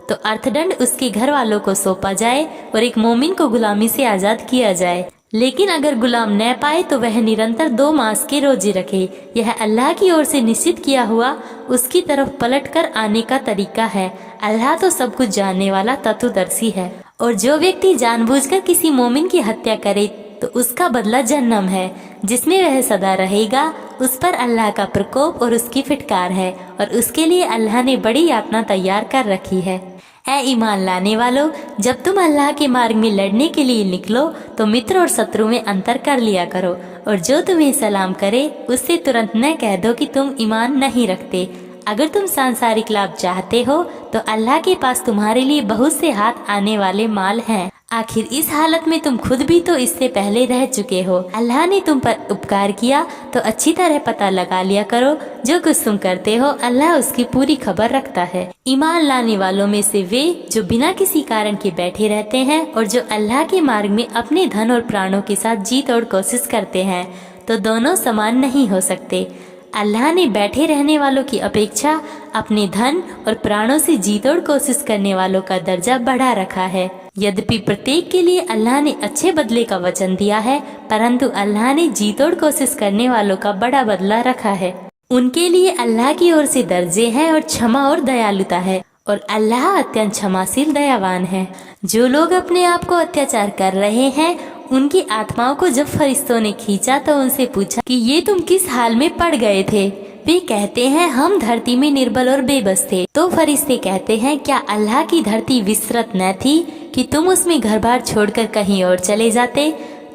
Speaker 1: तो अर्थदंड उसके घर वालों को सौंपा जाए और एक मोमिन को गुलामी से आजाद किया जाए। लेकिन अगर गुलाम न पाए तो वह निरंतर 2 मास के रोजे रखे। यह अल्लाह की ओर से निश्चित किया हुआ उसकी तरफ पलटकर आने का तरीका है। अल्लाह तो सब कुछ जानने वाला तत्वदर्शी है। और जो व्यक्ति जानबूझकर किसी मोमिन की हत्या करे तो उसका बदला जहन्नम है जिसमें वह सदा रहेगा। उस पर अल्लाह का प्रकोप और उसकी फिटकार है और उसके लिए अल्लाह ने बड़ी यातना तैयार कर रखी है। ऐ ईमान लाने वालों, जब तुम अल्लाह के मार्ग में लड़ने के लिए निकलो तो मित्र और शत्रु में अंतर कर लिया करो, और जो तुम्हें सलाम करे उससे तुरंत न कह दो कि तुम ईमान नहीं रखते। अगर तुम सांसारिक लाभ चाहते हो तो अल्लाह के पास तुम्हारे लिए बहुत से हाथ आने वाले माल हैं। आखिर इस हालत में तुम खुद भी तो इससे पहले रह चुके हो। अल्लाह ने तुम पर उपकार किया तो अच्छी तरह पता लगा लिया करो। जो कुछ तुम करते हो अल्लाह उसकी पूरी खबर रखता है। ईमान लाने वालों में से वे जो बिना किसी कारण के बैठे रहते हैं और जो अल्लाह के मार्ग में अपने धन और प्राणों के साथ जी तोड़ कोशिश करते हैं तो दोनों समान नहीं हो सकते। अल्लाह ने बैठे रहने वालों की अपेक्षा अपने धन और प्राणों से जी तोड़ कोशिश करने वालों का दर्जा बढ़ा रखा है। यद्यपि प्रत्येक के लिए अल्लाह ने अच्छे बदले का वचन दिया है, परंतु अल्लाह ने जी तोड़ कोशिश करने वालों का बड़ा बदला रखा है। उनके लिए अल्लाह की ओर से दर्जे हैं और क्षमा और दयालुता है, और अल्लाह अत्यंत क्षमाशील दयावान है। जो लोग अपने आप को अत्याचार कर रहे हैं उनकी आत्माओं को जब फरिश्तों ने खींचा तो उनसे पूछा कि ये तुम किस हाल में पड़ गए थे। वे कहते हैं हम धरती में निर्बल और बेबस थे। तो फरिश्ते कहते हैं क्या अल्लाह की धरती विस्तृत न थी कि तुम उसमें घर बार छोड़कर कहीं और चले जाते।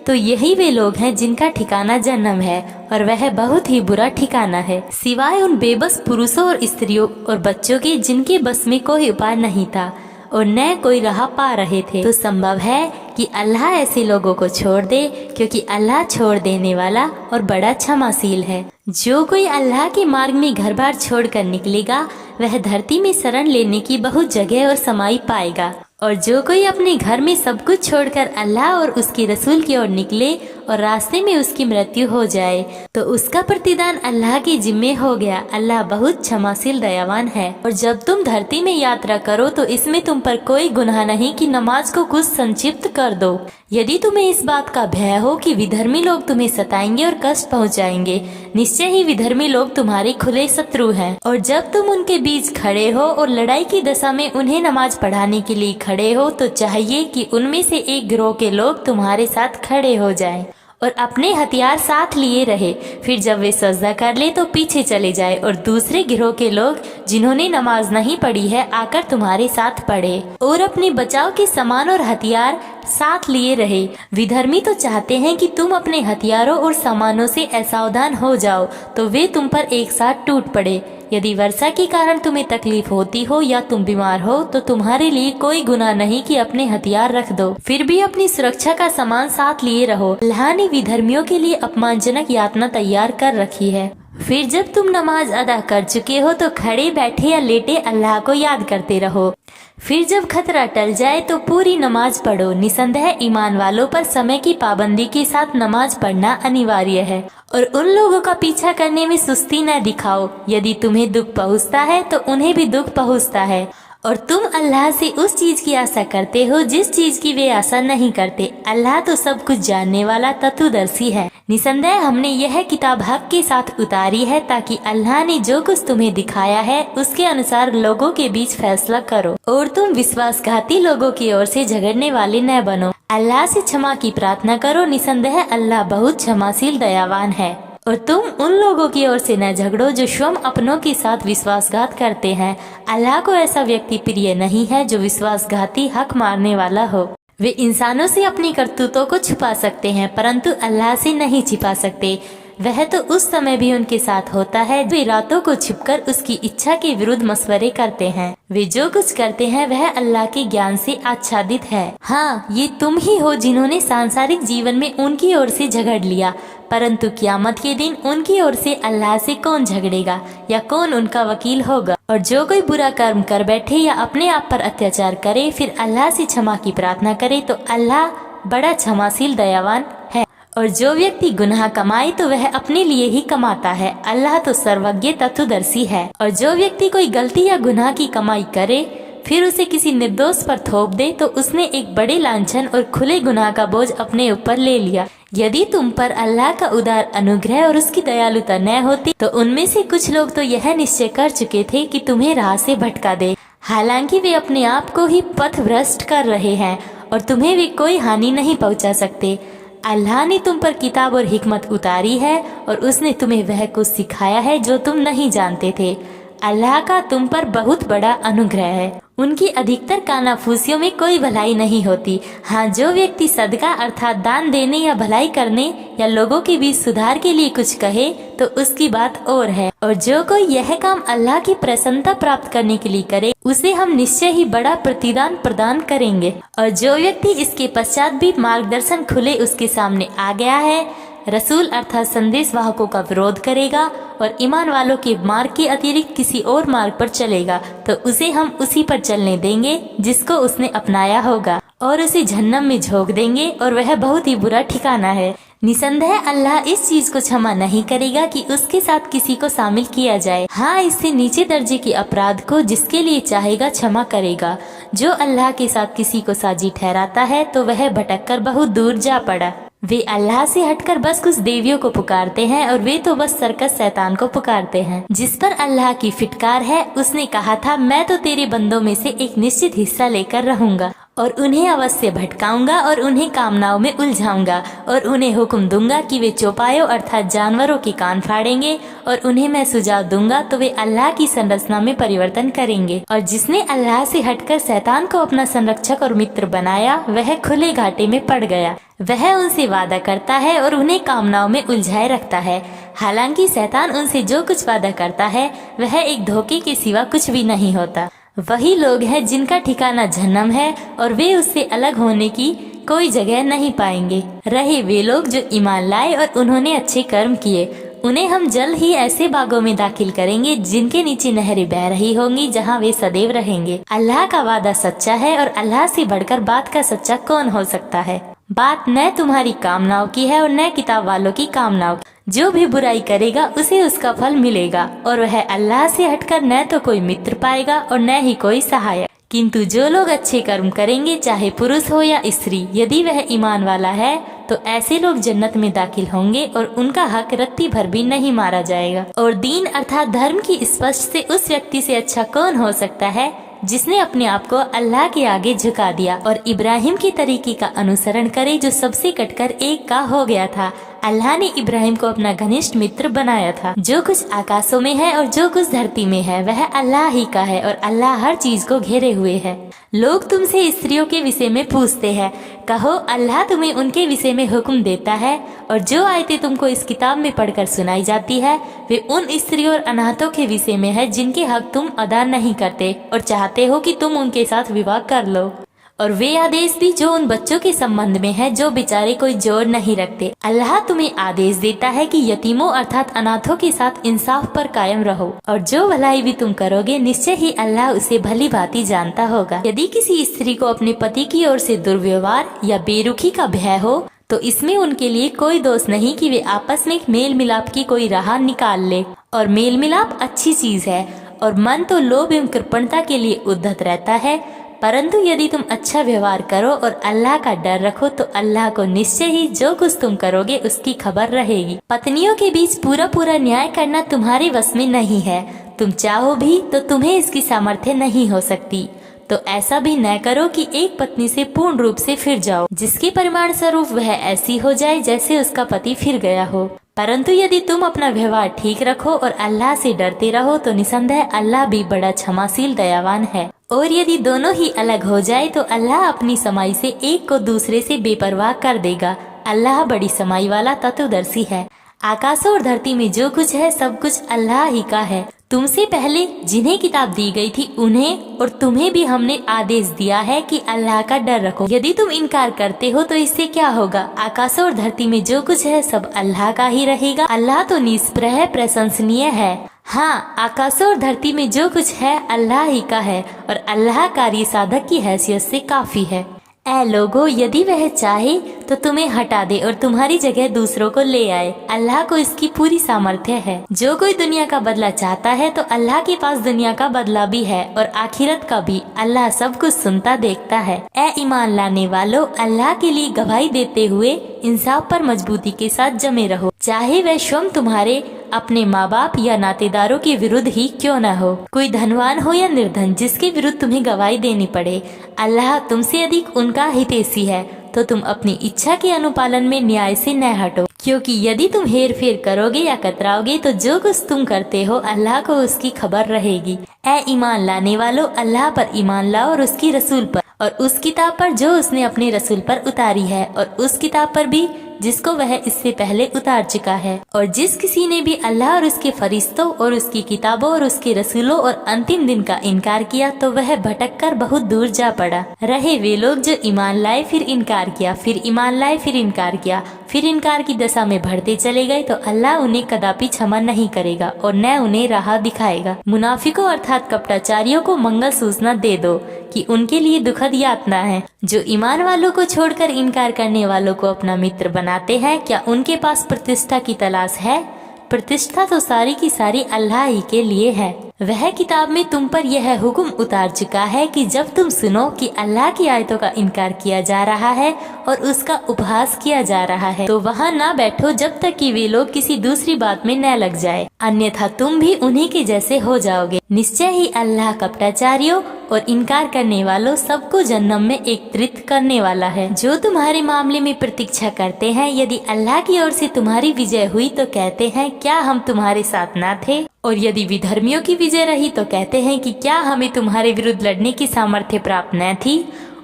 Speaker 1: तो यही वे लोग हैं जिनका ठिकाना जहन्नम है और वह बहुत ही बुरा ठिकाना है, सिवाय उन बेबस पुरुषों और स्त्रियों और बच्चों के जिनके बस में कोई उपाय नहीं था और न कोई राह पा रहे थे। तो संभव है कि अल्लाह ऐसे लोगों को छोड़ दे, क्योंकि अल्लाह छोड़ देने वाला और बड़ा क्षमाशील है। जो कोई अल्लाह के मार्ग में घर बार छोड़कर निकलेगा वह धरती में शरण लेने की बहुत जगह और समाई पाएगा। और जो कोई अपने घर में सब कुछ छोड़कर अल्लाह और उसके रसूल की ओर निकले और रास्ते में उसकी मृत्यु हो जाए तो उसका प्रतिदान अल्लाह के जिम्मे हो गया। अल्लाह बहुत क्षमाशील दयावान है। और जब तुम धरती में यात्रा करो तो इसमें तुम पर कोई गुनाह नहीं कि नमाज को कुछ संक्षिप्त कर दो। यदि तुम्हें इस बात का भय हो कि विधर्मी लोग तुम्हें सताएंगे और कष्ट पहुंचाएंगे, निश्चय ही विधर्मी लोग तुम्हारे खुले शत्रु हैं। और जब तुम उनके बीच खड़े हो और लड़ाई की दशा में उन्हें नमाज पढ़ाने के लिए खड़े हो तो चाहिए कि उनमें से एक गिरोह के लोग तुम्हारे साथ खड़े हो जाएं और अपने हथियार साथ लिए रहे। फिर जब वे सजदा कर ले तो पीछे चले जाए और दूसरे गिरोह के लोग जिन्होंने नमाज नहीं पढ़ी है आकर तुम्हारे साथ पढ़े और अपने बचाव के सामान और हथियार साथ लिए रहे। विधर्मी तो चाहते हैं कि तुम अपने हथियारों और सामानों से असावधान हो जाओ तो वे तुम पर एक साथ टूट पड़े। यदि वर्षा के कारण तुम्हें तकलीफ होती हो या तुम बीमार हो तो तुम्हारे लिए कोई गुनाह नहीं कि अपने हथियार रख दो, फिर भी अपनी सुरक्षा का सामान साथ लिए रहो। अल्लाह ने विधर्मियों के लिए अपमानजनक यातना तैयार कर रखी है। फिर जब तुम नमाज अदा कर चुके हो तो खड़े बैठे या लेटे अल्लाह को याद करते रहो। फिर जब खतरा टल जाए तो पूरी नमाज पढ़ो। निसंदेह ईमान वालों पर समय की पाबंदी के साथ नमाज पढ़ना अनिवार्य है और उन लोगों का पीछा करने में सुस्ती न दिखाओ। यदि तुम्हें दुख पहुंचता है तो उन्हें भी दुख पहुंचता है और तुम अल्लाह से उस चीज की आशा करते हो जिस चीज की वे आशा नहीं करते। अल्लाह तो सब कुछ जानने वाला तत्वदर्शी है। निसंदेह हमने यह किताब हक के साथ उतारी है ताकि अल्लाह ने जो कुछ तुम्हें दिखाया है उसके अनुसार लोगों के बीच फैसला करो और तुम विश्वासघाती लोगों की ओर से झगड़ने वाले न बनो। अल्लाह से क्षमा की प्रार्थना करो। निसंदेह अल्लाह बहुत क्षमाशील दयावान है। और तुम उन लोगों की ओर से न झगड़ो जो स्वयं अपनों के साथ विश्वासघात करते हैं। अल्लाह को ऐसा व्यक्ति प्रिय नहीं है जो विश्वासघाती हक मारने वाला हो। वे इंसानों से अपनी करतूतों को छुपा सकते हैं परंतु अल्लाह से नहीं छिपा सकते। वह तो उस समय भी उनके साथ होता है। वे रातों को छिपकर उसकी इच्छा के विरुद्ध मशवरे करते हैं। वे जो कुछ करते हैं वह अल्लाह के ज्ञान से आच्छादित है। हाँ, ये तुम ही हो जिन्होंने सांसारिक जीवन में उनकी ओर से झगड़ लिया, परंतु क़यामत के दिन उनकी ओर से अल्लाह से कौन झगड़ेगा या कौन उनका वकील होगा। और जो कोई बुरा कर्म कर बैठे या अपने आप पर अत्याचार करे फिर अल्लाह से क्षमा की प्रार्थना करे तो अल्लाह बड़ा क्षमाशील दयावान है। और जो व्यक्ति गुनाह कमाए तो वह अपने लिए ही कमाता है। अल्लाह तो सर्वज्ञ तत्वदर्शी है। और जो व्यक्ति कोई गलती या गुनाह की कमाई करे फिर उसे किसी निर्दोष पर थोप दे तो उसने एक बड़े लांछन और खुले गुनाह का बोझ अपने ऊपर ले लिया। यदि तुम पर अल्लाह का उदार अनुग्रह और उसकी दयालुता न होती तो उनमें से कुछ लोग तो यह निश्चय कर चुके थे कि तुम्हें राह से भटका दे। हालांकि वे अपने आप को ही पथभ्रष्ट कर रहे हैं और तुम्हें वे कोई हानि नहीं पहुंचा सकते। अल्लाह ने तुम पर किताब और हिकमत उतारी है और उसने तुम्हें वह कुछ सिखाया है जो तुम नहीं जानते थे। अल्लाह का तुम पर बहुत बड़ा अनुग्रह है। उनकी अधिकतर कानाफूसियों में कोई भलाई नहीं होती। हाँ, जो व्यक्ति सदका अर्थात दान देने या भलाई करने या लोगों के बीच सुधार के लिए कुछ कहे तो उसकी बात और है। और जो कोई यह काम अल्लाह की प्रसन्नता प्राप्त करने के लिए करे उसे हम निश्चय ही बड़ा प्रतिदान प्रदान करेंगे। और जो व्यक्ति इसके पश्चात भी मार्गदर्शन खुले उसके सामने आ गया है, रसूल अर्थात संदेश वाहकों का विरोध करेगा और ईमान वालों के मार्ग के अतिरिक्त किसी और मार्ग पर चलेगा तो उसे हम उसी पर चलने देंगे जिसको उसने अपनाया होगा और उसे जहन्नम में झोंक देंगे और वह बहुत ही बुरा ठिकाना है। निसंदेह अल्लाह इस चीज को क्षमा नहीं करेगा कि उसके साथ किसी को शामिल किया जाए। हाँ, इससे नीचे दर्जे के अपराध को जिसके लिए चाहेगा क्षमा करेगा। जो अल्लाह के साथ किसी को साझी ठहराता है तो वह भटककर बहुत दूर जा पड़ा। वे अल्लाह से हटकर बस कुछ देवियों को पुकारते हैं और वे तो बस सर्कस शैतान को पुकारते हैं जिस पर अल्लाह की फिटकार है। उसने कहा था, मैं तो तेरे बंदों में से एक निश्चित हिस्सा लेकर रहूंगा और उन्हें अवश्य भटकाऊंगा और उन्हें कामनाओं में उलझाऊंगा और उन्हें हुक्म दूंगा कि वे चौपायों अर्थात जानवरों के कान फाड़ेंगे और उन्हें मैं सुझाव दूंगा तो वे अल्लाह की संरचना में परिवर्तन करेंगे। और जिसने अल्लाह से हटकर शैतान को अपना संरक्षक और मित्र बनाया वह खुले घाटे में पड़ गया। वह उनसे वादा करता है और उन्हें कामनाओं में उलझाए रखता है। हालांकि शैतान उनसे जो कुछ वादा करता है वह एक धोखे के सिवा कुछ भी नहीं होता। वही लोग हैं जिनका ठिकाना जहन्नम है और वे उससे अलग होने की कोई जगह नहीं पाएंगे। रहे वे लोग जो ईमान लाए और उन्होंने अच्छे कर्म किए, उन्हें हम जल्द ही ऐसे बागों में दाखिल करेंगे जिनके नीचे नहरें बह रही होंगी जहां वे सदैव रहेंगे। अल्लाह का वादा सच्चा है और अल्लाह से बढ़कर बात का सच्चा कौन हो सकता है। बात न तुम्हारी कामनाओं की है और न किताब वालों की कामनाओं की। जो भी बुराई करेगा उसे उसका फल मिलेगा और वह अल्लाह से हटकर न तो कोई मित्र पाएगा और न ही कोई सहायक। किंतु जो लोग अच्छे कर्म करेंगे चाहे पुरुष हो या स्त्री, यदि वह ईमान वाला है तो ऐसे लोग जन्नत में दाखिल होंगे और उनका हक रत्ती भर भी नहीं मारा जाएगा। और दीन अर्थात धर्म की स्पष्ट से उस व्यक्ति से अच्छा कौन हो सकता है जिसने अपने आप को अल्लाह के आगे झुका दिया और इब्राहिम के तरीके का अनुसरण करे जो सबसे कटकर एक का हो गया था। अल्लाह ने इब्राहिम को अपना घनिष्ठ मित्र बनाया था। जो कुछ आकाशों में है और जो कुछ धरती में है वह अल्लाह ही का है और अल्लाह हर चीज को घेरे हुए है। लोग तुमसे स्त्रियों के विषय में पूछते हैं, कहो अल्लाह तुम्हें उनके विषय में हुक्म देता है और जो आयतें तुमको इस किताब में पढ़कर सुनाई जाती है वे उन स्त्रियों और अनाथों के विषय में है जिनके हक तुम अदा नहीं करते और चाहते हो कि तुम उनके साथ विवाह कर लो। और वे आदेश भी जो उन बच्चों के संबंध में है जो बेचारे कोई जोर नहीं रखते। अल्लाह तुम्हें आदेश देता है कि यतीमों अर्थात अनाथों के साथ इंसाफ पर कायम रहो और जो भलाई भी तुम करोगे निश्चय ही अल्लाह उसे भली भांति जानता होगा। यदि किसी स्त्री को अपने पति की ओर से दुर्व्यवहार या बेरुखी का भय हो तो इसमें उनके लिए कोई दोष नहीं कि वे आपस में मेल मिलाप की कोई राह निकाल ले। और मेल मिलाप अच्छी चीज है और मन तो लोभ एवं कृपणता के लिए उद्धत रहता है, परंतु यदि तुम अच्छा व्यवहार करो और अल्लाह का डर रखो तो अल्लाह को निश्चय ही जो कुछ तुम करोगे उसकी खबर रहेगी। पत्नियों के बीच पूरा पूरा न्याय करना तुम्हारे वश में नहीं है, तुम चाहो भी तो तुम्हें इसकी सामर्थ्य नहीं हो सकती। तो ऐसा भी न करो कि एक पत्नी से पूर्ण रूप से फिर जाओ जिसके परिमाण स्वरूप वह ऐसी हो जाए जैसे उसका पति फिर गया हो। परंतु यदि तुम अपना व्यवहार ठीक रखो और अल्लाह से डरते रहो तो निसंदेह अल्लाह भी बड़ा क्षमाशील दयावान है। और यदि दोनों ही अलग हो जाए तो अल्लाह अपनी समाई से एक को दूसरे से बेपरवाह कर देगा। अल्लाह बड़ी समाई वाला तत्वदर्शी है। आकाशों और धरती में जो कुछ है सब कुछ अल्लाह ही का है। तुमसे पहले जिन्हें किताब दी गई थी उन्हें और तुम्हें भी हमने आदेश दिया है कि अल्लाह का डर रखो। यदि तुम इनकार करते हो तो इससे क्या होगा? आकाशों और धरती में जो कुछ है सब अल्लाह का ही रहेगा। अल्लाह तो निष्प्रह प्रशंसनीय है। हाँ, आकाशों और धरती में जो कुछ है अल्लाह ही का है और अल्लाह कार्य साधक की हैसियत से काफी है। ऐ लोगो, यदि वह चाहे तो तुम्हें हटा दे और तुम्हारी जगह दूसरों को ले आए। अल्लाह को इसकी पूरी सामर्थ्य है। जो कोई दुनिया का बदला चाहता है तो अल्लाह के पास दुनिया का बदला भी है और आखिरत का भी। अल्लाह सब कुछ सुनता देखता है। ऐ ईमान लाने वालों, अल्लाह के लिए गवाही देते हुए इंसाफ पर मजबूती के साथ जमे रहो, चाहे वह स्वयं तुम्हारे अपने माँ बाप या नातेदारों के विरुद्ध ही क्यों न हो। कोई धनवान हो या निर्धन जिसके विरुद्ध तुम्हें गवाही देनी पड़े, अल्लाह तुमसे अधिक उनका हितैषी है। तो तुम अपनी इच्छा के अनुपालन में न्याय से न हटो, क्योंकि यदि तुम हेर फेर करोगे या कतराओगे तो जो कुछ तुम करते हो अल्लाह को उसकी खबर रहेगी। ऐ ईमान लाने वालों, अल्लाह पर ईमान लाओ और उसकी रसूल पर और उस किताब पर जो उसने अपने रसूल पर उतारी है और उस किताब पर भी जिसको वह इससे पहले उतार चुका है। और जिस किसी ने भी अल्लाह और उसके फरिश्तों और उसकी किताबों और उसके रसूलों और अंतिम दिन का इनकार किया तो वह भटक कर बहुत दूर जा पड़ा। रहे वे लोग जो ईमान लाए फिर इनकार किया, फिर ईमान लाए फिर इनकार किया, फिर इनकार की दशा में बढ़ते चले गए तो अल्लाह उन्हें कदापि क्षमा नहीं करेगा और न उन्हें राह दिखाएगा। मुनाफिकों अर्थात कपटाचारियों को मंगल सूचना दे दो कि उनके लिए दुखद यातना है। जो ईमान वालों को छोड़कर इनकार करने वालों को अपना मित्र बनाते हैं, क्या उनके पास प्रतिष्ठा की तलाश है? प्रतिष्ठा तो सारी की सारी अल्लाह ही के लिए है। वह किताब में तुम पर यह हुक्म उतार चुका है कि जब तुम सुनो कि अल्लाह की आयतों का इनकार किया जा रहा है और उसका उपहास किया जा रहा है तो वहाँ ना बैठो जब तक कि वे लोग किसी दूसरी बात में न लग जाए, अन्यथा तुम भी उन्हीं के जैसे हो जाओगे। निश्चय ही अल्लाह कपटाचारियों और इनकार करने वालों सबको जन्नम में एकत्रित करने वाला है। जो तुम्हारे मामले में प्रतीक्षा करते हैं, यदि अल्लाह की ओर से तुम्हारी विजय हुई तो कहते हैं क्या हम तुम्हारे साथ ना थे, और यदि विधर्मियों की विजय रही तो कहते हैं कि क्या हमें तुम्हारे विरुद्ध लड़ने की सामर्थ्य प्राप्त न थी,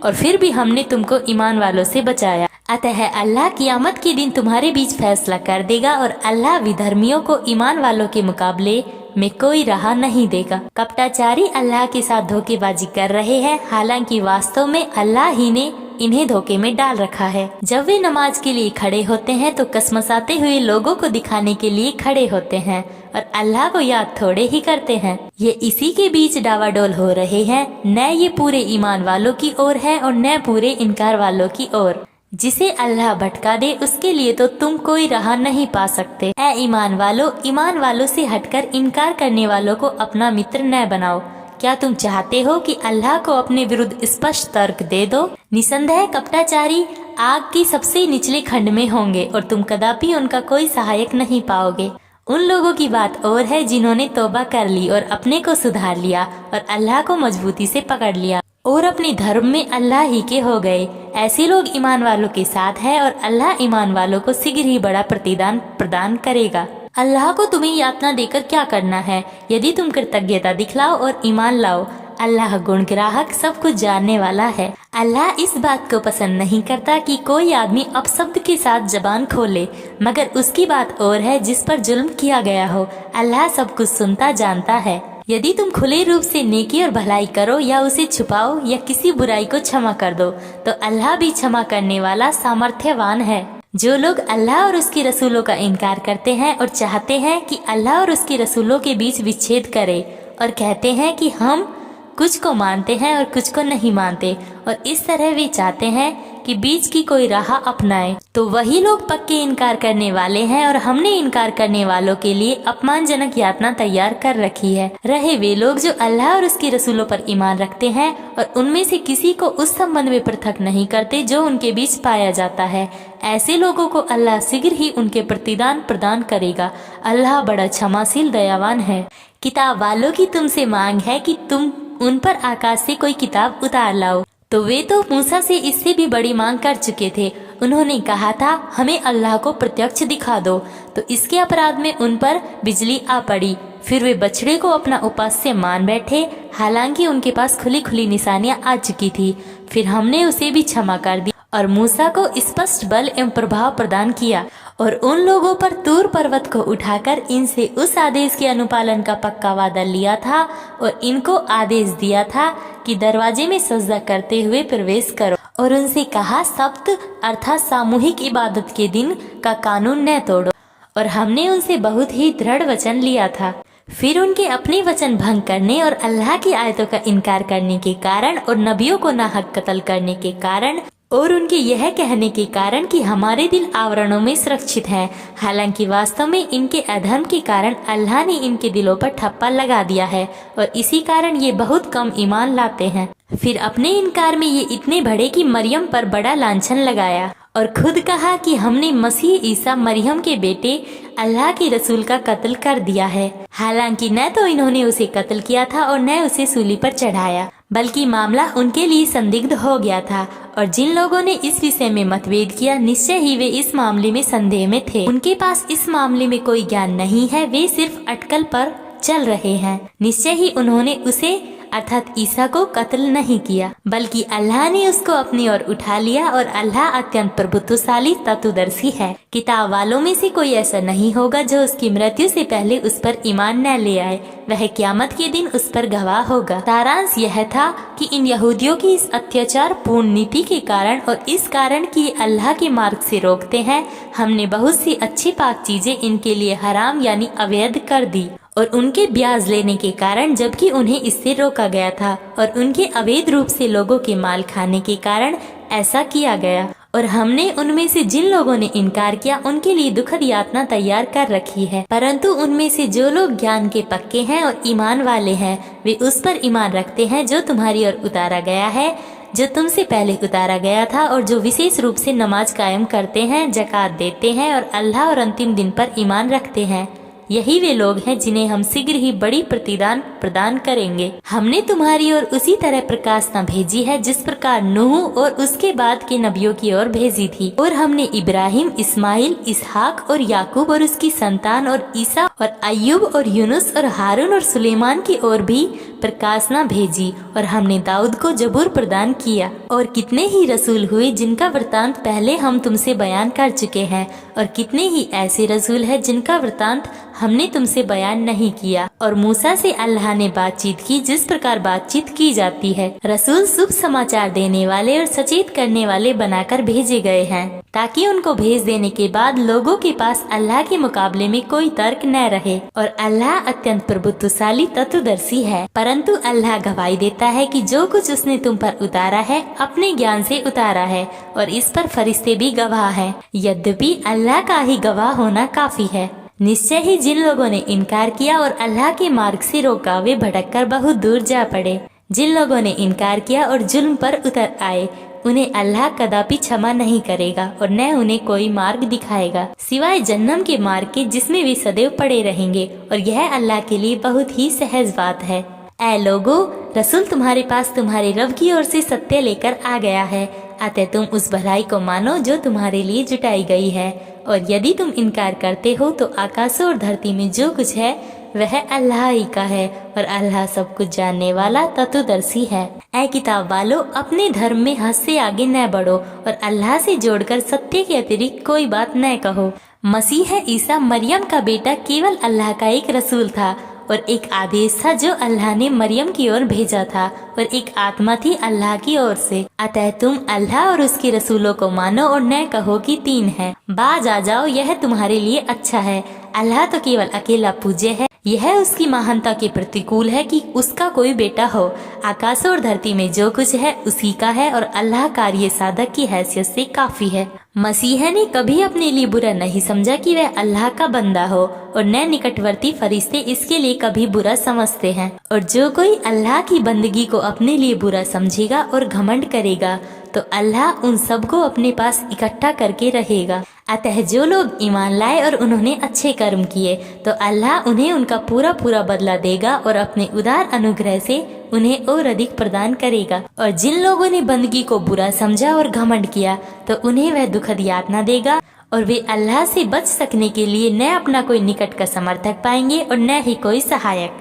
Speaker 1: और फिर भी हमने तुमको ईमान वालों से बचाया। अतः अल्लाह कियामत के दिन तुम्हारे बीच फैसला कर देगा और अल्लाह विधर्मियों को ईमान वालों के मुकाबले में कोई राह नहीं देगा। कपटाचारी अल्लाह के साथ धोखेबाजी कर रहे हैं, हालांकि वास्तव में अल्लाह ही ने इन्हें धोखे में डाल रखा है। जब वे नमाज के लिए खड़े होते हैं तो कसमसाते हुए लोगों को दिखाने के लिए खड़े होते हैं और अल्लाह को याद थोड़े ही करते हैं। ये इसी के बीच डावाडोल हो रहे हैं, न ये पूरे ईमान वालों की ओर है और न पूरे इनकार वालों की ओर। जिसे अल्लाह भटका दे उसके लिए तो तुम कोई राह नहीं पा सकते। ऐ ईमान वालों से हटकर इनकार करने वालों को अपना मित्र न बनाओ। क्या तुम चाहते हो कि अल्लाह को अपने विरुद्ध स्पष्ट तर्क दे दो? निसंदेह कपटाचारी आग की सबसे निचले खंड में होंगे और तुम कदापि उनका कोई सहायक नहीं पाओगे। उन लोगों की बात और है जिन्होंने तौबा कर ली और अपने को सुधार लिया और अल्लाह को मजबूती से पकड़ लिया। और अपने धर्म में अल्लाह ही के हो गए। ऐसे लोग ईमान वालों के साथ है और अल्लाह ईमान वालों को शीघ्र ही बड़ा प्रतिदान प्रदान करेगा। अल्लाह को तुम्हें यातना देकर क्या करना है, यदि तुम कृतज्ञता दिखलाओ और ईमान लाओ। अल्लाह गुणग्राहक सब कुछ जानने वाला है। अल्लाह इस बात को पसंद नहीं करता कि कोई आदमी अपशब्द के साथ जबान खोले, मगर उसकी बात और है जिस पर जुल्म किया गया हो। अल्लाह सब कुछ सुनता जानता है। यदि तुम खुले रूप से नेकी और भलाई करो या उसे छुपाओ या किसी बुराई को क्षमा कर दो, तो अल्लाह भी क्षमा करने वाला सामर्थ्यवान है। जो लोग अल्लाह और उसके रसूलों का इनकार करते हैं और चाहते हैं कि अल्लाह और उसके रसूलों के बीच विच्छेद करे और कहते हैं कि हम कुछ को मानते हैं और कुछ को नहीं मानते, और इस तरह वे चाहते हैं कि बीच की कोई राह अपनाए, तो वही लोग पक्के इनकार करने वाले हैं और हमने इनकार करने वालों के लिए अपमानजनक यातना तैयार कर रखी है। रहे वे लोग जो अल्लाह और उसके रसूलों पर ईमान रखते हैं और उनमें से किसी को उस संबंध में पृथक नहीं करते जो उनके बीच पाया जाता है, ऐसे लोगों को अल्लाह शीघ्र ही उनके प्रतिदान प्रदान करेगा। अल्लाह बड़ा क्षमाशील दयावान है। किताब वालों की तुमसे मांग है कि तुम उन पर आकाश से कोई किताब उतार लाओ, तो वे तो मूसा से इससे भी बड़ी मांग कर चुके थे। उन्होंने कहा था हमें अल्लाह को प्रत्यक्ष दिखा दो, तो इसके अपराध में उन पर बिजली आ पड़ी। फिर वे बछड़े को अपना उपास्य मान बैठे, हालांकि उनके पास खुली खुली निशानियां आ चुकी थी। फिर हमने उसे भी क्षमा कर दिया और मूसा को स्पष्ट बल एवं प्रभाव प्रदान किया और उन लोगों पर तूर पर्वत को उठाकर इनसे उस आदेश के अनुपालन का पक्का वादा लिया था और इनको आदेश दिया था कि दरवाजे में सजदा करते हुए प्रवेश करो, और उनसे कहा सब्त अर्थात सामूहिक इबादत के दिन का कानून न तोड़ो, और हमने उनसे बहुत ही दृढ़ वचन लिया था। फिर उनके अपने वचन भंग करने और अल्लाह की आयतों का इनकार करने के कारण और नबियों को नाहक कत्ल करने के कारण और उनके यह कहने के कारण कि हमारे दिल आवरणों में सुरक्षित हैं, हालांकि वास्तव में इनके अधर्म के कारण अल्लाह ने इनके दिलों पर ठप्पा लगा दिया है और इसी कारण ये बहुत कम ईमान लाते हैं। फिर अपने इनकार में ये इतने बढ़े कि मरियम पर बड़ा लांछन लगाया और खुद कहा कि हमने मसीह ईसा मरियम के बेटे अल्लाह के रसूल का कत्ल कर दिया है, हालांकि न तो इन्होंने उसे कत्ल किया था और न उसे सूली पर चढ़ाया, बल्कि मामला उनके लिए संदिग्ध हो गया था। और जिन लोगों ने इस विषय में मतभेद किया, निश्चय ही वे इस मामले में संदेह में थे। उनके पास इस मामले में कोई ज्ञान नहीं है, वे सिर्फ अटकल पर चल रहे हैं। निश्चय ही उन्होंने उसे अर्थात ईसा को कत्ल नहीं किया, बल्कि अल्लाह ने उसको अपनी ओर उठा लिया और अल्लाह अत्यंत प्रभुत्वशाली तत्वदर्शी है। किताब वालों में से कोई ऐसा नहीं होगा जो उसकी मृत्यु से पहले उस पर ईमान न ले आए, वह क़यामत के दिन उस पर गवाह होगा। सारांश यह था कि इन यहूदियों की इस अत्याचार पूर्ण नीति के कारण और इस कारण कि ये अल्लाह के मार्ग से रोकते हैं, हमने बहुत सी अच्छी पाक चीजें इनके लिए हराम यानी अवैध कर दी, और उनके ब्याज लेने के कारण जबकि उन्हें इससे रोका गया था, और उनके अवैध रूप से लोगों के माल खाने के कारण ऐसा किया गया। और हमने उनमें से जिन लोगों ने इनकार किया उनके लिए दुखद यातना तैयार कर रखी है, परंतु उनमें से जो लोग ज्ञान के पक्के हैं और ईमान वाले हैं, वे उस पर ईमान रखते हैं जो तुम्हारी ओर उतारा गया है, जो तुमसे पहले उतारा गया था, और जो विशेष रूप से नमाज कायम करते हैं, ज़कात देते हैं और अल्लाह और अंतिम दिन पर ईमान रखते हैं। यही वे लोग हैं जिन्हें हम शीघ्र ही बड़ी प्रतिदान प्रदान करेंगे। हमने तुम्हारी ओर उसी तरह प्रकाशना भेजी है जिस प्रकार नूह और उसके बाद के नबियों की ओर भेजी थी, और हमने इब्राहिम, इस्माइल, इसहाक और याकूब और उसकी संतान और ईसा और अय्यूब और यूनुस और हारून और सुलेमान की ओर भी प्रकाशना भेजी, और हमने दाऊद को जबूर प्रदान किया। और कितने ही रसूल हुए जिनका वृतांत पहले हम तुमसे बयान कर चुके हैं, और कितने ही ऐसे रसूल हैं जिनका वृतांत हमने तुमसे बयान नहीं किया। और मूसा से अल्लाह ने बातचीत की जिस प्रकार बातचीत की जाती है। रसूल शुभ समाचार देने वाले और सचेत करने वाले बनाकर भेजे गए हैं, ताकि उनको भेज देने के बाद लोगों के पास अल्लाह के मुकाबले में कोई तर्क न रहे। और अल्लाह अत्यंत प्रभुत्वशाली तत्वदर्शी है, परंतु अल्लाह गवाही देता है कि जो कुछ उसने तुम पर उतारा है अपने ज्ञान से उतारा है, और इस पर फरिश्ते भी गवाह हैं। यद्यपि अल्लाह का ही गवाह होना काफी है। निश्चय ही जिन लोगों ने इनकार किया और अल्लाह के मार्ग से रोका, वे भटककर बहुत दूर जा पड़े। जिन लोगों ने इनकार किया और जुल्म पर उतर आए, उन्हें अल्लाह कदापि क्षमा नहीं करेगा और न उन्हें कोई मार्ग दिखाएगा सिवाय जन्नम के मार्ग के, जिसमें वे सदैव पड़े रहेंगे, और यह अल्लाह के लिए बहुत ही सहज बात है। ऐ लोगो, रसूल तुम्हारे पास तुम्हारे रब की ओर से सत्य लेकर आ गया है, अतः तुम उस भलाई को मानो जो तुम्हारे लिए जुटाई गई है। और यदि तुम इनकार करते हो तो आकाशों और धरती में जो कुछ है वह अल्लाह ही का है, और अल्लाह सब कुछ जानने वाला तत्वदर्शी है। ऐ किताब वालों, अपने धर्म में हद से आगे न बढ़ो और अल्लाह से जोड़कर सत्य के अतिरिक्त कोई बात न कहो। मसीह ईसा मरियम का बेटा केवल अल्लाह का एक रसूल था और एक आदेश था जो अल्लाह ने मरियम की ओर भेजा था, और एक आत्मा थी अल्लाह की ओर से। अतः तुम अल्लाह और उसके रसूलों को मानो और न कहो कि तीन है। बाज आ जाओ, यह तुम्हारे लिए अच्छा है। अल्लाह तो केवल अकेला पूज्य है। यह उसकी महानता के प्रतिकूल है कि उसका कोई बेटा हो। आकाश और धरती में जो कुछ है उसी का है, और अल्लाह कार्य साधक की हैसियत से काफी है। मसीह ने कभी अपने लिए बुरा नहीं समझा कि वह अल्लाह का बंदा हो, और न निकटवर्ती फरिश्ते इसके लिए कभी बुरा समझते हैं। और जो कोई अल्लाह की बंदगी को अपने लिए बुरा समझेगा और घमंड करेगा तो अल्लाह उन सबको अपने पास इकट्ठा करके रहेगा। अतः जो लोग ईमान लाए और उन्होंने अच्छे कर्म किए तो अल्लाह उन्हें उनका पूरा पूरा बदला देगा और अपने उदार अनुग्रह से उन्हें और अधिक प्रदान करेगा। और जिन लोगों ने बंदगी को बुरा समझा और घमंड किया तो उन्हें वह दुखद यातना देगा, और वे अल्लाह से बच सकने के लिए न अपना कोई निकट का समर्थक पाएंगे और न ही कोई सहायक।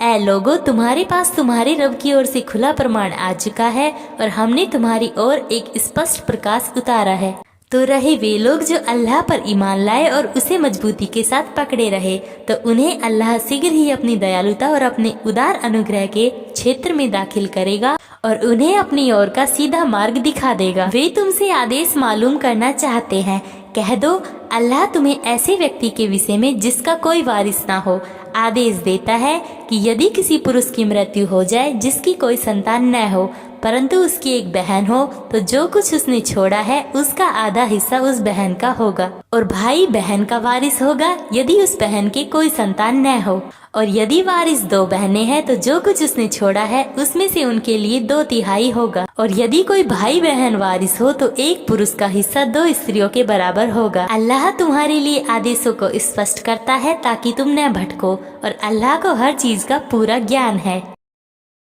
Speaker 1: ऐ लोगों, तुम्हारे पास तुम्हारे रब की ओर से खुला प्रमाण आ चुका है और हमने तुम्हारी ओर एक स्पष्ट प्रकाश उतारा है। तो रहे वे लोग जो अल्लाह पर ईमान लाए और उसे मजबूती के साथ पकड़े रहे, तो उन्हें अल्लाह शीघ्र ही अपनी दयालुता और अपने उदार अनुग्रह के क्षेत्र में दाखिल करेगा और उन्हें अपनी ओर का सीधा मार्ग दिखा देगा। वे तुमसे आदेश मालूम करना चाहते हैं। कह दो, अल्लाह तुम्हें ऐसे व्यक्ति के विषय में जिसका कोई वारिस ना हो आदेश देता है कि यदि किसी पुरुष की मृत्यु हो जाए जिसकी कोई संतान न हो परंतु उसकी एक बहन हो, तो जो कुछ उसने छोड़ा है उसका आधा हिस्सा उस बहन का होगा, और भाई बहन का वारिस होगा यदि उस बहन के कोई संतान न हो। और यदि वारिस दो बहनें हैं तो जो कुछ उसने छोड़ा है उसमें से उनके लिए 2/3 होगा। और यदि कोई भाई बहन वारिस हो तो एक पुरुष का हिस्सा 2 स्त्रियों के बराबर होगा। अल्लाह तुम्हारे लिए आदेशों को स्पष्ट करता है ताकि तुम न भटको, और अल्लाह को हर चीज का पूरा ज्ञान है।